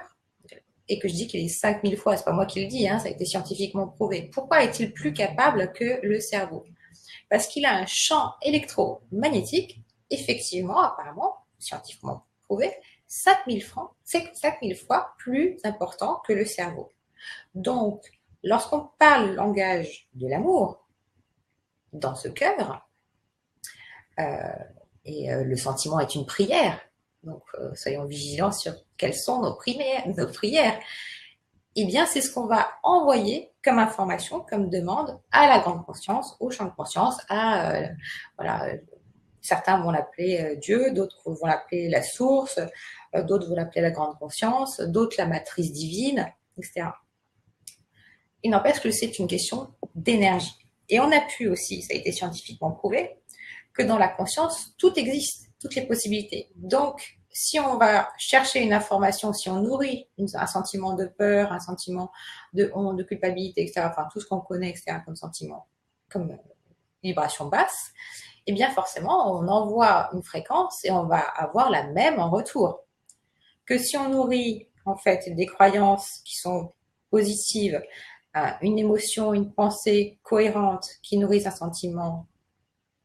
[SPEAKER 2] et que je dis qu'il est 5000 fois, c'est pas moi qui le dis, hein, ça a été scientifiquement prouvé. Pourquoi est-il plus capable que le cerveau? Parce qu'il a un champ électromagnétique, effectivement, apparemment, scientifiquement prouvé, 5000 francs, c'est 5000 fois plus important que le cerveau. Donc, lorsqu'on parle le langage de l'amour dans ce cœur, le sentiment est une prière, donc soyons vigilants sur quelles sont nos prières. Eh bien, c'est ce qu'on va envoyer comme information, comme demande à la grande conscience, au champ de conscience, voilà, certains vont l'appeler Dieu, d'autres vont l'appeler la source, d'autres vont l'appeler la grande conscience, d'autres la matrice divine, etc. Il n'empêche que c'est une question d'énergie. Et on a pu aussi, ça a été scientifiquement prouvé, que dans la conscience, tout existe, toutes les possibilités. Donc, si on va chercher une information, si on nourrit un sentiment de peur, un sentiment de honte, de culpabilité, etc., enfin tout ce qu'on connaît, etc., comme sentiment, comme vibration basse, eh bien forcément, on envoie une fréquence et on va avoir la même en retour. Que si on nourrit en fait des croyances qui sont positives, une émotion, une pensée cohérente qui nourrissent un sentiment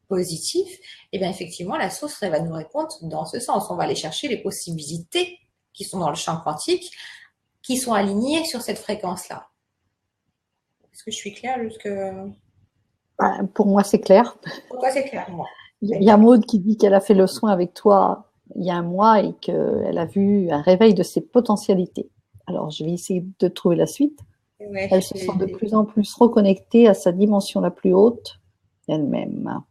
[SPEAKER 2] positif, et bien effectivement, la source, elle va nous répondre dans ce sens. On va aller chercher les possibilités qui sont dans le champ quantique, qui sont alignées sur cette fréquence-là. Est-ce que je suis claire jusque...
[SPEAKER 1] Pour moi, c'est clair.
[SPEAKER 2] Pour toi, c'est clair, moi.
[SPEAKER 1] Il y a Maud qui dit qu'elle a fait le soin avec toi il y a un mois et qu'elle a vu un réveil de ses potentialités. Alors, je vais essayer de trouver la suite.
[SPEAKER 2] Ouais,
[SPEAKER 1] Elle se sent de plus en plus reconnectée à sa dimension la plus haute d'elle-même.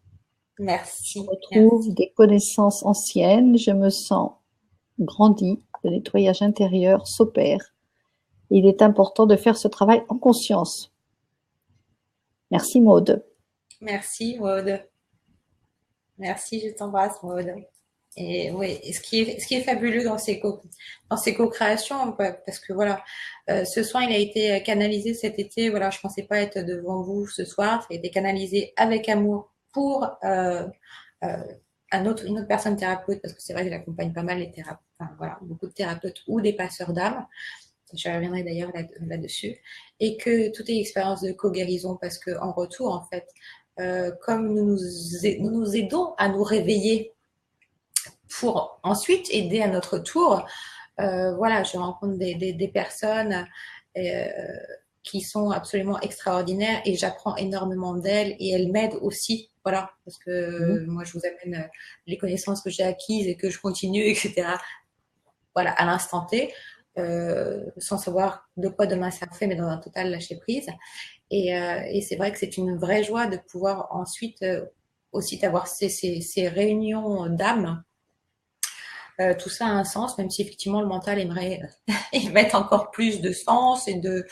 [SPEAKER 2] merci.
[SPEAKER 1] Je retrouve des connaissances anciennes, je me sens grandie, le nettoyage intérieur s'opère. Il est important de faire ce travail en conscience. Merci Maude.
[SPEAKER 2] Merci Maude. Merci, je t'embrasse Maude. Et oui, ce qui est fabuleux dans ces co-créations, parce que voilà, ce soin il a été canalisé cet été. Voilà, je pensais pas être devant vous ce soir. Ça a été canalisé avec amour pour une autre personne thérapeute, parce que c'est vrai que j'accompagne pas mal les thérapeutes, enfin, voilà, beaucoup de thérapeutes ou des passeurs d'âme. Je reviendrai d'ailleurs là-dessus. Et que tout est expérience de co-guérison, parce que en retour, en fait, comme nous nous aidons à nous réveiller pour ensuite aider à notre tour. Voilà, je rencontre des personnes qui sont absolument extraordinaires et j'apprends énormément d'elles et elles m'aident aussi. Voilà, parce que moi, je vous amène les connaissances que j'ai acquises et que je continue, etc. Voilà, à l'instant T, sans savoir de quoi demain ça fait, mais dans un total lâcher prise. Et c'est vrai que c'est une vraie joie de pouvoir ensuite aussi avoir ces réunions d'âme. Tout ça a un sens, même si effectivement le mental aimerait y mettre encore plus de sens et de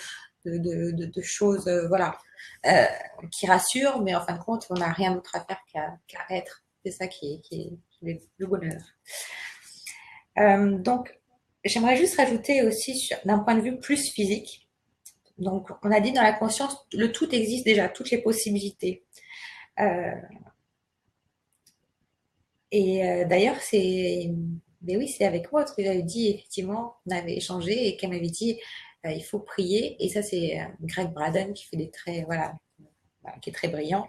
[SPEAKER 2] choses voilà, qui rassurent, mais en fin de compte, on n'a rien d'autre à faire qu'à être. C'est ça qui est le bonheur. Donc, j'aimerais juste rajouter aussi, d'un point de vue plus physique, donc on a dit dans la conscience, le tout existe déjà, toutes les possibilités. D'ailleurs, mais oui, c'est avec moi que j'avais dit, effectivement, on avait échangé et qu'elle m'avait dit, il faut prier. Et ça, c'est Greg Braden qui fait des traits, voilà, qui est très brillant,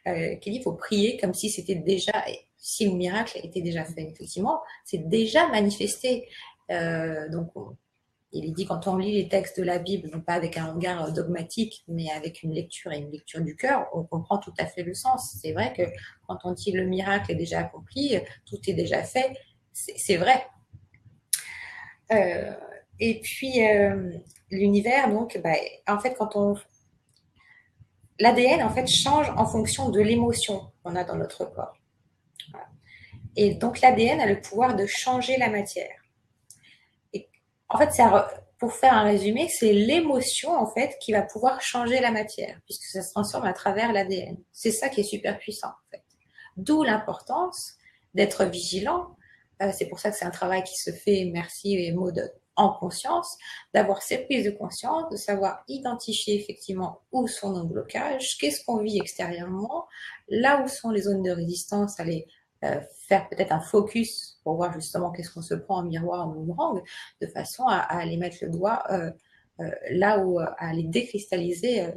[SPEAKER 2] qui dit, il faut prier comme si c'était déjà, si le miracle était déjà fait. Effectivement, c'est déjà manifesté. Donc, il dit quand on lit les textes de la Bible, non pas avec un regard dogmatique, mais avec une lecture et une lecture du cœur, on comprend tout à fait le sens. C'est vrai que quand on dit le miracle est déjà accompli, tout est déjà fait, c'est vrai. Et puis l'univers, donc, en fait, l'ADN en fait change en fonction de l'émotion qu'on a dans notre corps. Voilà. Et donc l'ADN a le pouvoir de changer la matière. Et en fait, pour faire un résumé, c'est l'émotion en fait qui va pouvoir changer la matière, puisque ça se transforme à travers l'ADN. C'est ça qui est super puissant en fait. D'où l'importance d'être vigilant. C'est pour ça que c'est un travail qui se fait, merci et Maud, en conscience, d'avoir ces prises de conscience, de savoir identifier effectivement où sont nos blocages, qu'est-ce qu'on vit extérieurement, là où sont les zones de résistance, aller faire peut-être un focus pour voir justement qu'est-ce qu'on se prend en miroir, en boomerang, de façon à aller mettre le doigt là où, à aller décristalliser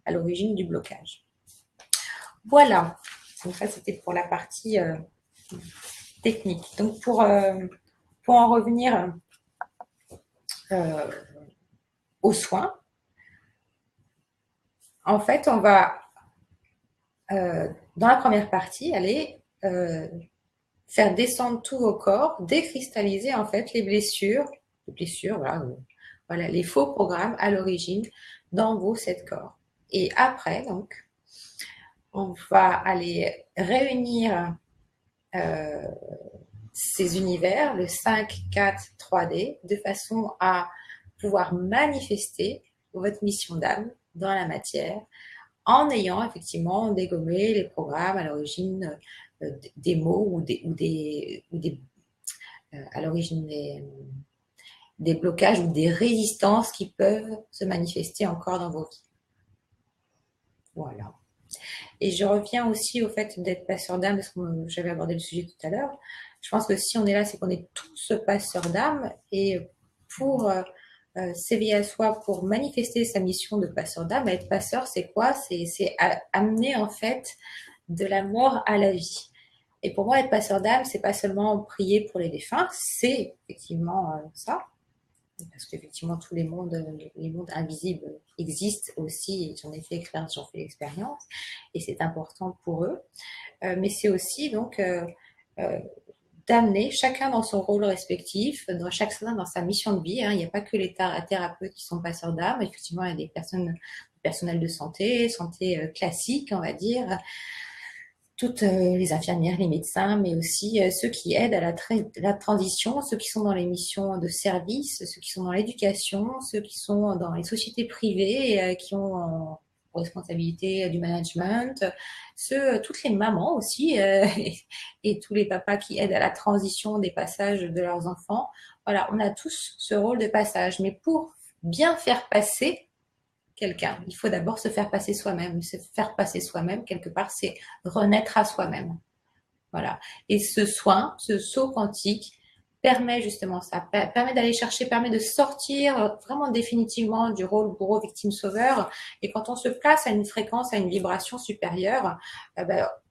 [SPEAKER 2] à l'origine du blocage. Voilà, donc ça c'était pour la partie technique. Donc pour en revenir aux soins, en fait on va dans la première partie aller faire descendre tout au corps, décristalliser en fait les blessures, voilà, les faux programmes à l'origine dans vos 7 corps. Et après, donc, on va aller réunir ces univers, le 5, 4, 3D, de façon à pouvoir manifester votre mission d'âme dans la matière, en ayant effectivement dégommé les programmes à l'origine des mots ou à l'origine des blocages ou des résistances qui peuvent se manifester encore dans vos vies. Voilà. Et je reviens aussi au fait d'être passeur d'âme, parce que j'avais abordé le sujet tout à l'heure. Je pense que si on est là, c'est qu'on est tous passeurs d'âme. Et pour s'éveiller à soi, pour manifester sa mission de passeur d'âme, être passeur, c'est quoi? C'est amener en fait de la mort à la vie. Et pour moi, être passeur d'âme, c'est pas seulement prier pour les défunts, c'est effectivement ça, parce qu'effectivement tous les mondes invisibles existent aussi, j'en ai fait l'expérience, et c'est important pour eux. Mais c'est aussi donc d'amener chacun dans son rôle respectif, chacun dans sa mission de vie. Hein. Il n'y a pas que les thérapeutes qui sont passeurs d'âme. Effectivement, il y a des personnes, personnel de santé classique, on va dire, toutes les infirmières, les médecins, mais aussi ceux qui aident à la transition, ceux qui sont dans les missions de service, ceux qui sont dans l'éducation, ceux qui sont dans les sociétés privées, qui ont responsabilité du management, toutes les mamans aussi, et tous les papas qui aident à la transition des passages de leurs enfants. Voilà, on a tous ce rôle de passage, mais pour bien faire passer quelqu'un, il faut d'abord se faire passer soi-même. Se faire passer soi-même, quelque part, c'est renaître à soi-même. Voilà. Et ce soin, ce saut quantique, permet justement ça, permet d'aller chercher, permet de sortir vraiment définitivement du rôle bourreau, victime, sauveur. Et quand on se place à une fréquence, à une vibration supérieure,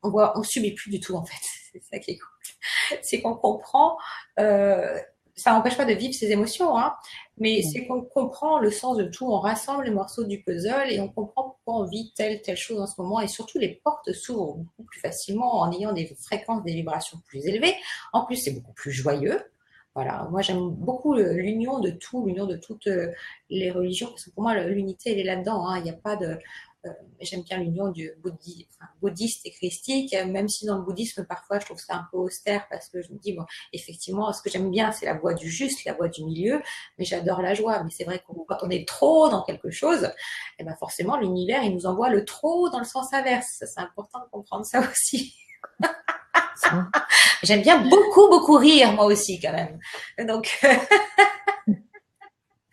[SPEAKER 2] on subit plus du tout en fait. C'est ça qui est cool. C'est qu'on comprend. Ça n'empêche pas de vivre ses émotions, hein, mais c'est qu'on comprend le sens de tout, on rassemble les morceaux du puzzle et on comprend pourquoi on vit telle chose en ce moment, et surtout les portes s'ouvrent beaucoup plus facilement en ayant des fréquences, des vibrations plus élevées. En plus, c'est beaucoup plus joyeux. Voilà, moi j'aime beaucoup l'union de tout, l'union de toutes les religions, parce que pour moi l'unité elle est là-dedans, hein. Il n'y a pas de... j'aime bien l'union du bouddhiste et christique, même si dans le bouddhisme parfois je trouve ça un peu austère, parce que je me dis, bon, effectivement, ce que j'aime bien c'est la voie du juste, la voie du milieu, mais j'adore la joie. Mais c'est vrai que quand on est trop dans quelque chose, et ben forcément l'univers il nous envoie le trop dans le sens inverse. C'est important de comprendre ça aussi. J'aime bien beaucoup rire moi aussi quand même. Donc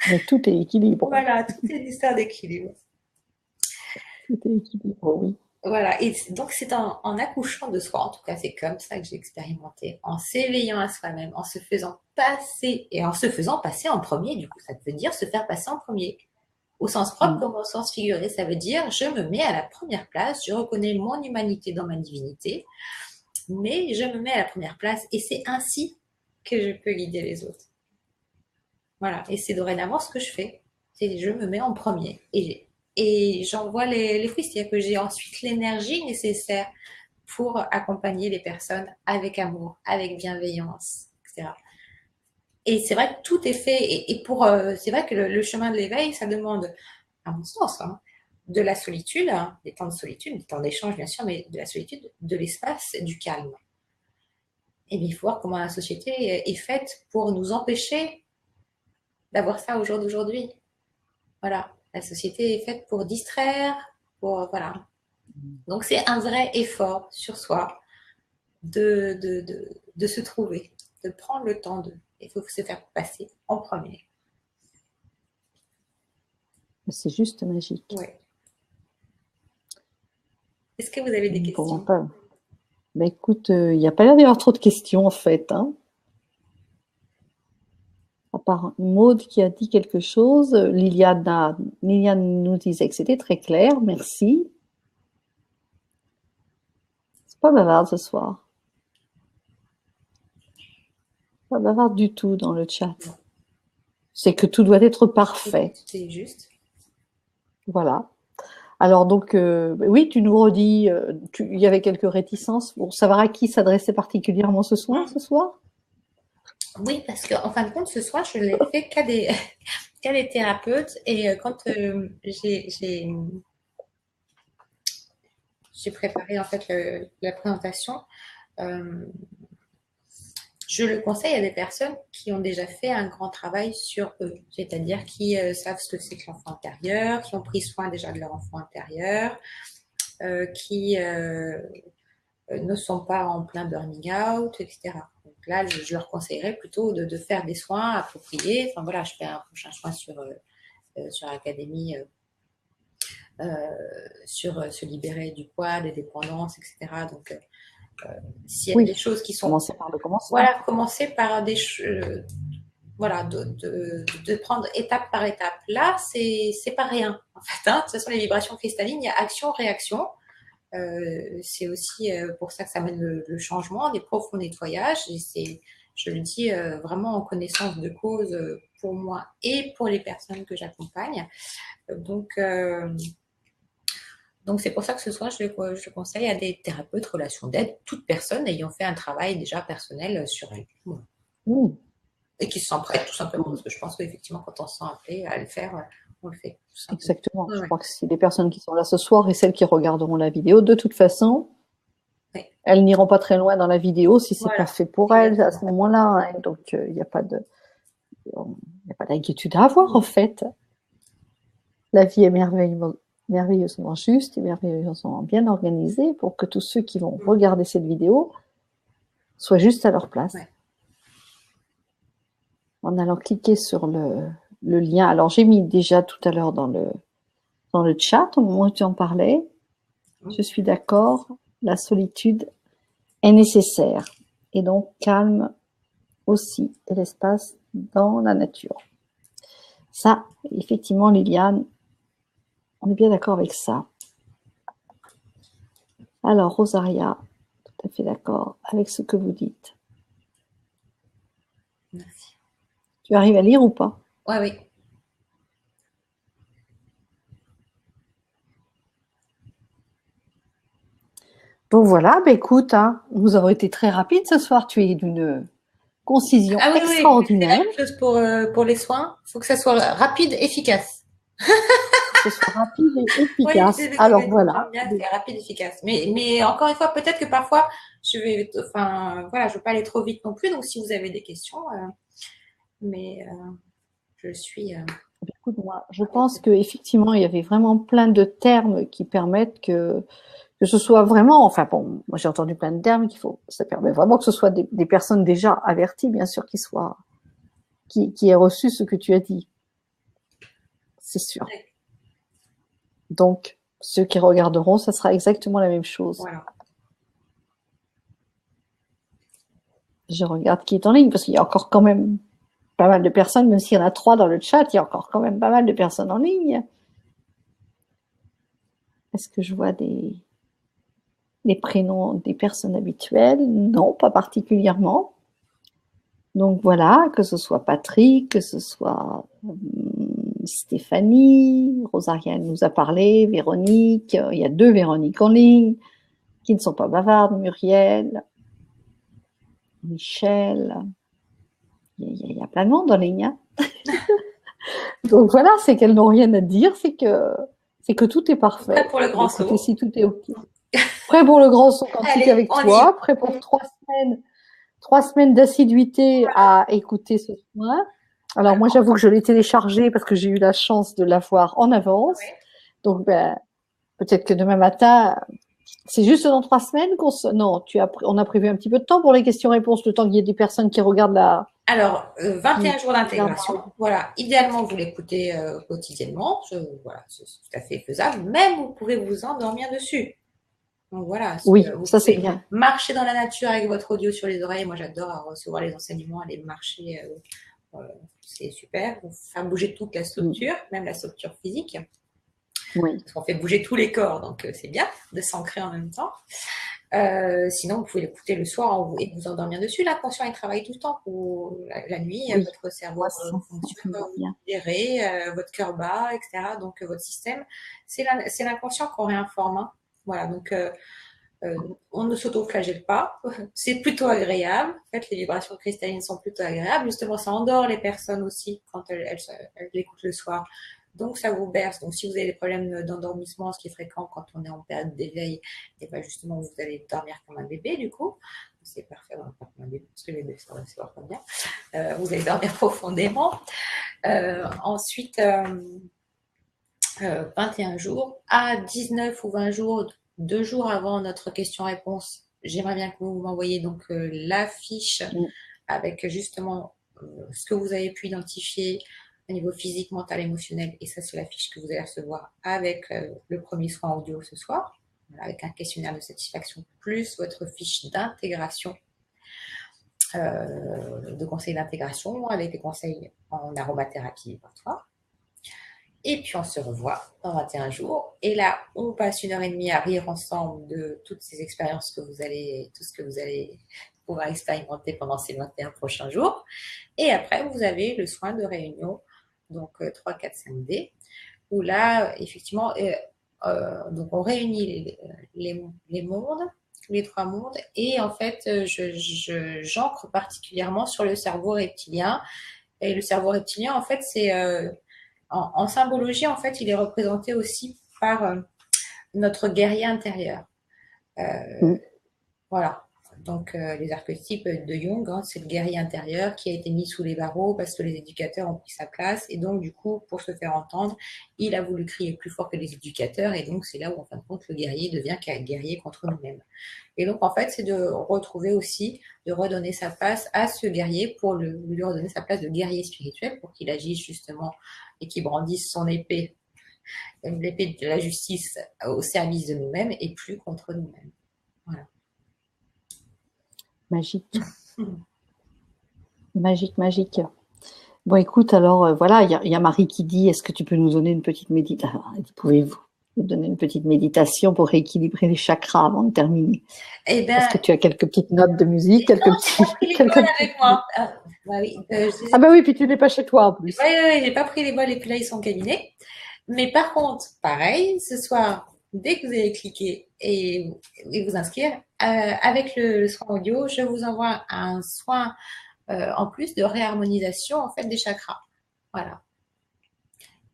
[SPEAKER 1] mais tout est équilibre.
[SPEAKER 2] Voilà, tout est une histoire d'équilibre.
[SPEAKER 1] Tout est équilibre, oui.
[SPEAKER 2] Voilà, et donc c'est en accouchant de soi, en tout cas c'est comme ça que j'ai expérimenté, en s'éveillant à soi-même, en se faisant passer, et en se faisant passer en premier, du coup ça veut dire se faire passer en premier, au sens propre comme au sens figuré, ça veut dire je me mets à la première place, je reconnais mon humanité dans ma divinité, mais je me mets à la première place, et c'est ainsi que je peux guider les autres. Voilà, et c'est dorénavant ce que je fais, c'est je me mets en premier, et j'en vois les fruits, c'est-à-dire que j'ai ensuite l'énergie nécessaire pour accompagner les personnes avec amour, avec bienveillance, etc. Et c'est vrai que tout est fait, c'est vrai que le chemin de l'éveil, ça demande, à mon sens, hein, de la solitude, hein, des temps de solitude, des temps d'échange bien sûr, mais de la solitude, de l'espace, du calme. Et bien, il faut voir comment la société est faite pour nous empêcher d'avoir ça au jour d'aujourd'hui. Voilà. La société est faite pour distraire, voilà. Donc c'est un vrai effort sur soi de se trouver, de prendre le temps de. Il faut se faire passer en premier.
[SPEAKER 1] C'est juste magique.
[SPEAKER 2] Ouais. Est-ce que vous avez des questions?
[SPEAKER 1] Ben écoute, il n'y a pas l'air d'y avoir trop de questions en fait, hein. À part Maud qui a dit quelque chose, Liliane nous disait que c'était très clair, merci. C'est pas bavard ce soir. Pas bavard du tout dans le chat. C'est que tout doit être parfait.
[SPEAKER 2] C'est juste.
[SPEAKER 1] Voilà. Alors donc, oui, tu nous redis, il y avait quelques réticences pour savoir à qui s'adresser particulièrement ce soir.
[SPEAKER 2] Oui, parce qu'en fin de compte, ce soir, je l'ai fait qu'à des thérapeutes. Et quand j'ai préparé en fait la présentation, euh, je le conseille à des personnes qui ont déjà fait un grand travail sur eux, c'est-à-dire qui savent ce que c'est que l'enfant intérieur, qui ont pris soin déjà de leur enfant intérieur, qui ne sont pas en plein burning out, etc. Donc là, je leur conseillerais plutôt de faire des soins appropriés. Enfin voilà, je fais un prochain soin sur l'académie, sur se libérer du poids, des dépendances, etc. Donc, s'il y a des choses qui sont...
[SPEAKER 1] Commencer par le commencement.
[SPEAKER 2] Voilà, commencer par des voilà, de prendre étape par étape. Là, c'est pas rien, en fait. Hein. De toute façon, les vibrations cristallines, il y a action-réaction. C'est aussi pour ça que ça mène le changement, des profonds nettoyages. Et je le dis vraiment en connaissance de cause pour moi et pour les personnes que j'accompagne. Donc c'est pour ça que ce soir, je conseille à des thérapeutes relations d'aide, toute personne ayant fait un travail déjà personnel sur elle. Voilà. Et qui se sent prête, tout simplement. Parce que je pense qu'effectivement, quand on se sent appelé à le faire, on le fait.
[SPEAKER 1] Exactement. Je crois que si les personnes qui sont là ce soir et celles qui regarderont la vidéo, de toute façon, elles n'iront pas très loin dans la vidéo si c'est pas fait pour elles à ce moment-là. Hein. Donc, il n'y a pas d'inquiétude à avoir, en fait. La vie est merveilleusement juste et merveilleusement bien organisée pour que tous ceux qui vont regarder cette vidéo soient juste à leur place. En allant cliquer sur le lien. Alors, j'ai mis déjà tout à l'heure dans le chat, au moment où tu en parlais. Je suis d'accord, la solitude est nécessaire. Et donc, calme aussi et l'espace dans la nature. Ça, effectivement, Liliane, on est bien d'accord avec ça. Alors, Rosaria, tout à fait d'accord avec ce que vous dites.
[SPEAKER 2] Merci.
[SPEAKER 1] Tu arrives à lire ou pas?
[SPEAKER 2] Oui.
[SPEAKER 1] Donc voilà, écoute, hein, nous avons été très rapides ce soir. Tu es d'une concision extraordinaire.
[SPEAKER 2] Oui, c'est la même chose pour les soins. Il faut que ça soit rapide, efficace.
[SPEAKER 1] Que ce soit rapide et efficace. Oui, alors voilà.
[SPEAKER 2] C'est rapide, efficace. Mais encore une fois, peut-être que parfois, je veux pas aller trop vite non plus. Donc, si vous avez des questions, je suis.
[SPEAKER 1] Écoute, moi, je pense qu'effectivement, il y avait vraiment plein de termes qui permettent que ce soit vraiment, enfin bon, moi j'ai entendu plein de termes ça permet vraiment que ce soit des personnes déjà averties, bien sûr, qui aient reçu ce que tu as dit. C'est sûr. Donc, ceux qui regarderont, ça sera exactement la même chose.
[SPEAKER 2] Voilà.
[SPEAKER 1] Je regarde qui est en ligne, parce qu'il y a encore quand même pas mal de personnes, même s'il y en a 3 dans le chat, il y a encore quand même pas mal de personnes en ligne. Est-ce que je vois des prénoms des personnes habituelles? Non, pas particulièrement. Donc voilà, que ce soit Patrick, que ce soit Stéphanie, Rosaria nous a parlé, Véronique, il y a 2 Véroniques en ligne, qui ne sont pas bavardes, Muriel, Michel, il y a plein de monde en ligne. Hein. Donc voilà, c'est qu'elles n'ont rien à dire, c'est que tout est parfait.
[SPEAKER 2] Prêt pour le grand saut.
[SPEAKER 1] Si tout est OK. Prêt pour le grand saut quantique avec toi, prêt pour 3 semaines d'assiduité à écouter ce soin. Alors moi, j'avoue que je l'ai téléchargé parce que j'ai eu la chance de l'avoir en avance. Ouais. Donc, peut-être que demain matin, c'est juste dans 3 semaines Non, on a prévu un petit peu de temps pour les questions-réponses, le temps qu'il y ait des personnes qui regardent la...
[SPEAKER 2] Alors, 21 jours d'intégration. Voilà, idéalement, vous l'écoutez quotidiennement. Voilà, c'est tout à fait faisable. Même, vous pouvez vous endormir dessus. Donc voilà,
[SPEAKER 1] Oui,
[SPEAKER 2] vous
[SPEAKER 1] ça c'est
[SPEAKER 2] pouvez
[SPEAKER 1] bien.
[SPEAKER 2] marcher dans la nature avec votre audio sur les oreilles. Moi, j'adore recevoir les enseignements, aller marcher, c'est super. Vous faire bouger toute la
[SPEAKER 1] Mm.
[SPEAKER 2] structure, même la structure physique,
[SPEAKER 1] Oui,
[SPEAKER 2] parce qu'on fait bouger tous les corps, donc c'est bien de s'ancrer en même temps. Sinon, vous pouvez l'écouter le soir et vous endormir dessus. L'inconscient, il travaille tout le temps. La nuit,
[SPEAKER 1] oui.
[SPEAKER 2] votre cerveau
[SPEAKER 1] Moi, ça
[SPEAKER 2] fonctionne,
[SPEAKER 1] fonctionne
[SPEAKER 2] vous
[SPEAKER 1] bien.
[SPEAKER 2] gérez, votre cœur bat, etc. Donc, votre système, c'est l'inconscient qu'on réinforme. Hein. Voilà, donc on ne s'auto-flagelle pas. C'est plutôt agréable. En fait, les vibrations cristallines sont plutôt agréables. Justement, ça endort les personnes aussi quand elles l'écoutent le soir. Donc, ça vous berce. Donc, si vous avez des problèmes d'endormissement, ce qui est fréquent quand on est en période d'éveil, et ben justement, vous allez dormir comme un bébé, du coup. C'est parfait, pas comme un bébé, parce que les bébés, ça va pas bien. Vous allez dormir profondément. Ensuite, 21 jours à 19 ou 20 jours, 2 jours avant notre question-réponse. J'aimerais bien que vous m'envoyiez donc la fiche
[SPEAKER 1] Mm.
[SPEAKER 2] avec justement ce que vous avez pu identifier au niveau physique, mental, émotionnel. Et ça, c'est la fiche que vous allez recevoir avec le premier soin audio ce soir, avec un questionnaire de satisfaction, plus votre fiche d'intégration, de conseils d'intégration avec des conseils en aromathérapie parfois. Et puis on se revoit dans 21 jours. Et là, on passe 1 heure et demie à rire ensemble de toutes ces expériences que vous allez, tout ce que vous allez pouvoir expérimenter pendant ces 21 prochains jours. Et après, vous avez le soin de réunion, donc 3, 4, 5D, où là, effectivement, donc on réunit les mondes, les 3 mondes, et en fait, j'ancre particulièrement sur le cerveau reptilien. Et le cerveau reptilien, en fait, c'est en symbologie, en fait, il est représenté aussi par notre guerrier intérieur.
[SPEAKER 1] Mm.
[SPEAKER 2] Voilà. Donc, les archétypes de Jung, hein, c'est le guerrier intérieur qui a été mis sous les barreaux parce que les éducateurs ont pris sa place. Et donc, du coup, pour se faire entendre, il a voulu crier plus fort que les éducateurs. Et donc, c'est là où, en fin de compte, le guerrier devient guerrier contre nous-mêmes. Et donc, en fait, c'est de retrouver aussi, de redonner sa place à ce guerrier pour lui redonner sa place de guerrier spirituel pour qu'il agisse justement et qu'il brandisse son épée, l'épée de la justice au service de nous-mêmes et plus contre nous-mêmes. Voilà.
[SPEAKER 1] Magique. Magique, magique. Bon, écoute, alors voilà, il y a Marie qui dit, est-ce que tu peux nous donner une petite méditation? Pouvez-vous nous donner une petite méditation pour rééquilibrer les chakras avant de terminer?
[SPEAKER 2] Eh
[SPEAKER 1] Est-ce
[SPEAKER 2] bien,
[SPEAKER 1] que tu as quelques petites notes de musique,
[SPEAKER 2] non,
[SPEAKER 1] quelques
[SPEAKER 2] j'ai pas
[SPEAKER 1] petits,
[SPEAKER 2] pris les
[SPEAKER 1] quelques
[SPEAKER 2] bols
[SPEAKER 1] petits...
[SPEAKER 2] avec moi. Bah oui,
[SPEAKER 1] Ah bah oui, puis tu n'es pas chez toi en plus.
[SPEAKER 2] ouais, j'ai pas pris les bols et puis là, ils sont au cabinet. Mais par contre, pareil, ce soir, dès que vous allez cliquer et vous inscrire, avec le soin audio, je vous envoie un soin en plus de réharmonisation en fait des chakras. Voilà.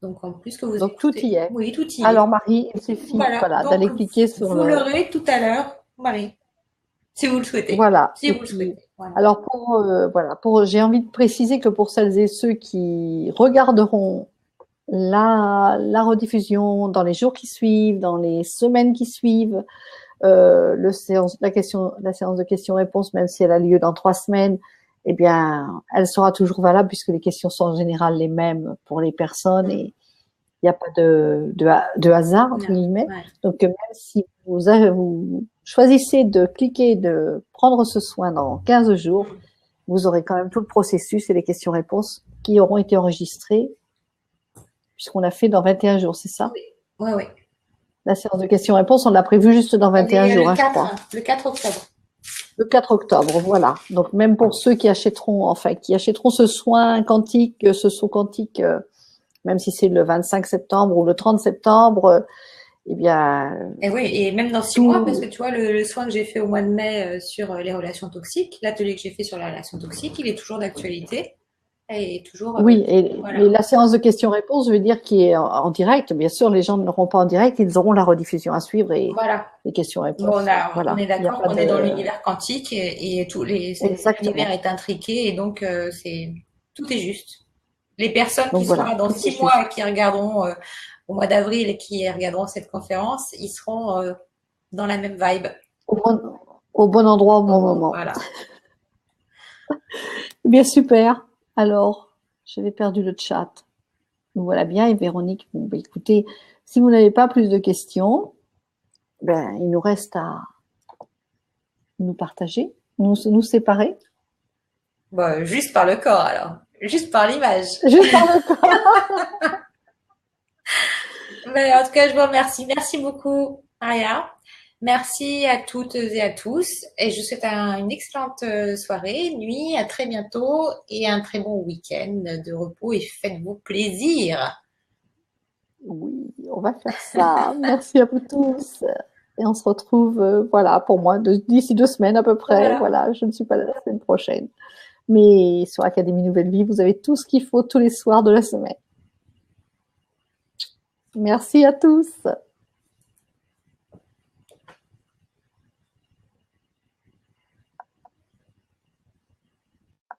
[SPEAKER 2] Donc en plus que vous
[SPEAKER 1] Donc tout
[SPEAKER 2] écoutez,
[SPEAKER 1] y est.
[SPEAKER 2] oui, tout y est.
[SPEAKER 1] Alors Marie, il suffit,
[SPEAKER 2] Voilà.
[SPEAKER 1] voilà,
[SPEAKER 2] Donc
[SPEAKER 1] d'aller cliquer sur
[SPEAKER 2] vous
[SPEAKER 1] le...
[SPEAKER 2] l'aurez tout à l'heure, Marie, si vous le souhaitez.
[SPEAKER 1] Voilà.
[SPEAKER 2] Si
[SPEAKER 1] Et
[SPEAKER 2] vous le
[SPEAKER 1] puis,
[SPEAKER 2] souhaitez. Voilà.
[SPEAKER 1] alors j'ai envie de préciser que pour celles et ceux qui regarderont la rediffusion dans les jours qui suivent, dans les semaines qui suivent, la séance de questions-réponses, même si elle a lieu dans 3 semaines, eh bien, elle sera toujours valable puisque les questions sont en général les mêmes pour les personnes et il n'y a pas de hasard, entre
[SPEAKER 2] Non.
[SPEAKER 1] guillemets.
[SPEAKER 2] Ouais.
[SPEAKER 1] Donc, même si vous choisissez de cliquer, de prendre ce soin dans 15 jours, vous aurez quand même tout le processus et les questions-réponses qui auront été enregistrées puisqu'on l'a fait dans 21 jours, c'est ça?
[SPEAKER 2] Oui. Ouais, ouais.
[SPEAKER 1] La séance de questions-réponses, on l'a prévue juste dans
[SPEAKER 2] Elle
[SPEAKER 1] 21
[SPEAKER 2] est
[SPEAKER 1] jours,
[SPEAKER 2] le
[SPEAKER 1] je crois.
[SPEAKER 2] 4, le 4 octobre.
[SPEAKER 1] Le 4 octobre, voilà. Donc même pour ceux qui achèteront ce soin quantique, ce saut quantique, même si c'est le 25 septembre ou le 30 septembre, eh bien
[SPEAKER 2] Et oui, et même dans 6 mois, parce que
[SPEAKER 1] tout,
[SPEAKER 2] tu vois, le soin que j'ai fait au mois de mai sur les relations toxiques, l'atelier que j'ai fait sur les relations toxiques, il est toujours d'actualité. Et toujours,
[SPEAKER 1] oui. Et
[SPEAKER 2] voilà.
[SPEAKER 1] la séance de questions-réponses, je veux dire, qui est en direct. Bien sûr, les gens ne l'auront pas en direct, ils auront la rediffusion à suivre et
[SPEAKER 2] Voilà.
[SPEAKER 1] les
[SPEAKER 2] Bon,
[SPEAKER 1] questions-réponses.
[SPEAKER 2] on
[SPEAKER 1] Voilà.
[SPEAKER 2] est
[SPEAKER 1] Il n'y a
[SPEAKER 2] d'accord
[SPEAKER 1] pas
[SPEAKER 2] qu'on est dans
[SPEAKER 1] de,
[SPEAKER 2] l'univers quantique et l'univers
[SPEAKER 1] exactement.
[SPEAKER 2] est intriqué et donc tout est juste. Les personnes qui
[SPEAKER 1] Donc
[SPEAKER 2] sont là
[SPEAKER 1] voilà,
[SPEAKER 2] dans
[SPEAKER 1] tout est
[SPEAKER 2] 6 mois et
[SPEAKER 1] juste.
[SPEAKER 2] qui regarderont au mois d'avril et qui regarderont cette conférence, ils seront dans la même vibe.
[SPEAKER 1] Au bon, au bon endroit, au bon moment.
[SPEAKER 2] Voilà.
[SPEAKER 1] Eh bien, super. Alors, j'avais perdu le chat. Nous voilà bien. Et Véronique, bon, bah, écoutez, si vous n'avez pas plus de questions, ben, il nous reste à nous partager, nous séparer.
[SPEAKER 2] Bon, juste par le corps alors, juste par l'image.
[SPEAKER 1] Juste par le corps.
[SPEAKER 2] Mais en tout cas, je vous remercie. Merci beaucoup, Maria. Merci à toutes et à tous. Et je vous souhaite une excellente soirée, nuit, à très bientôt et un très bon week-end de repos et faites-vous plaisir.
[SPEAKER 1] Oui, on va faire ça. Merci à vous tous. Et on se retrouve, voilà, pour moi, d'ici 2 semaines à peu près.
[SPEAKER 2] Voilà.
[SPEAKER 1] Voilà, je ne suis pas là la semaine prochaine. Mais sur Académie Nouvelle Vie, vous avez tout ce qu'il faut tous les soirs de la semaine. Merci à tous.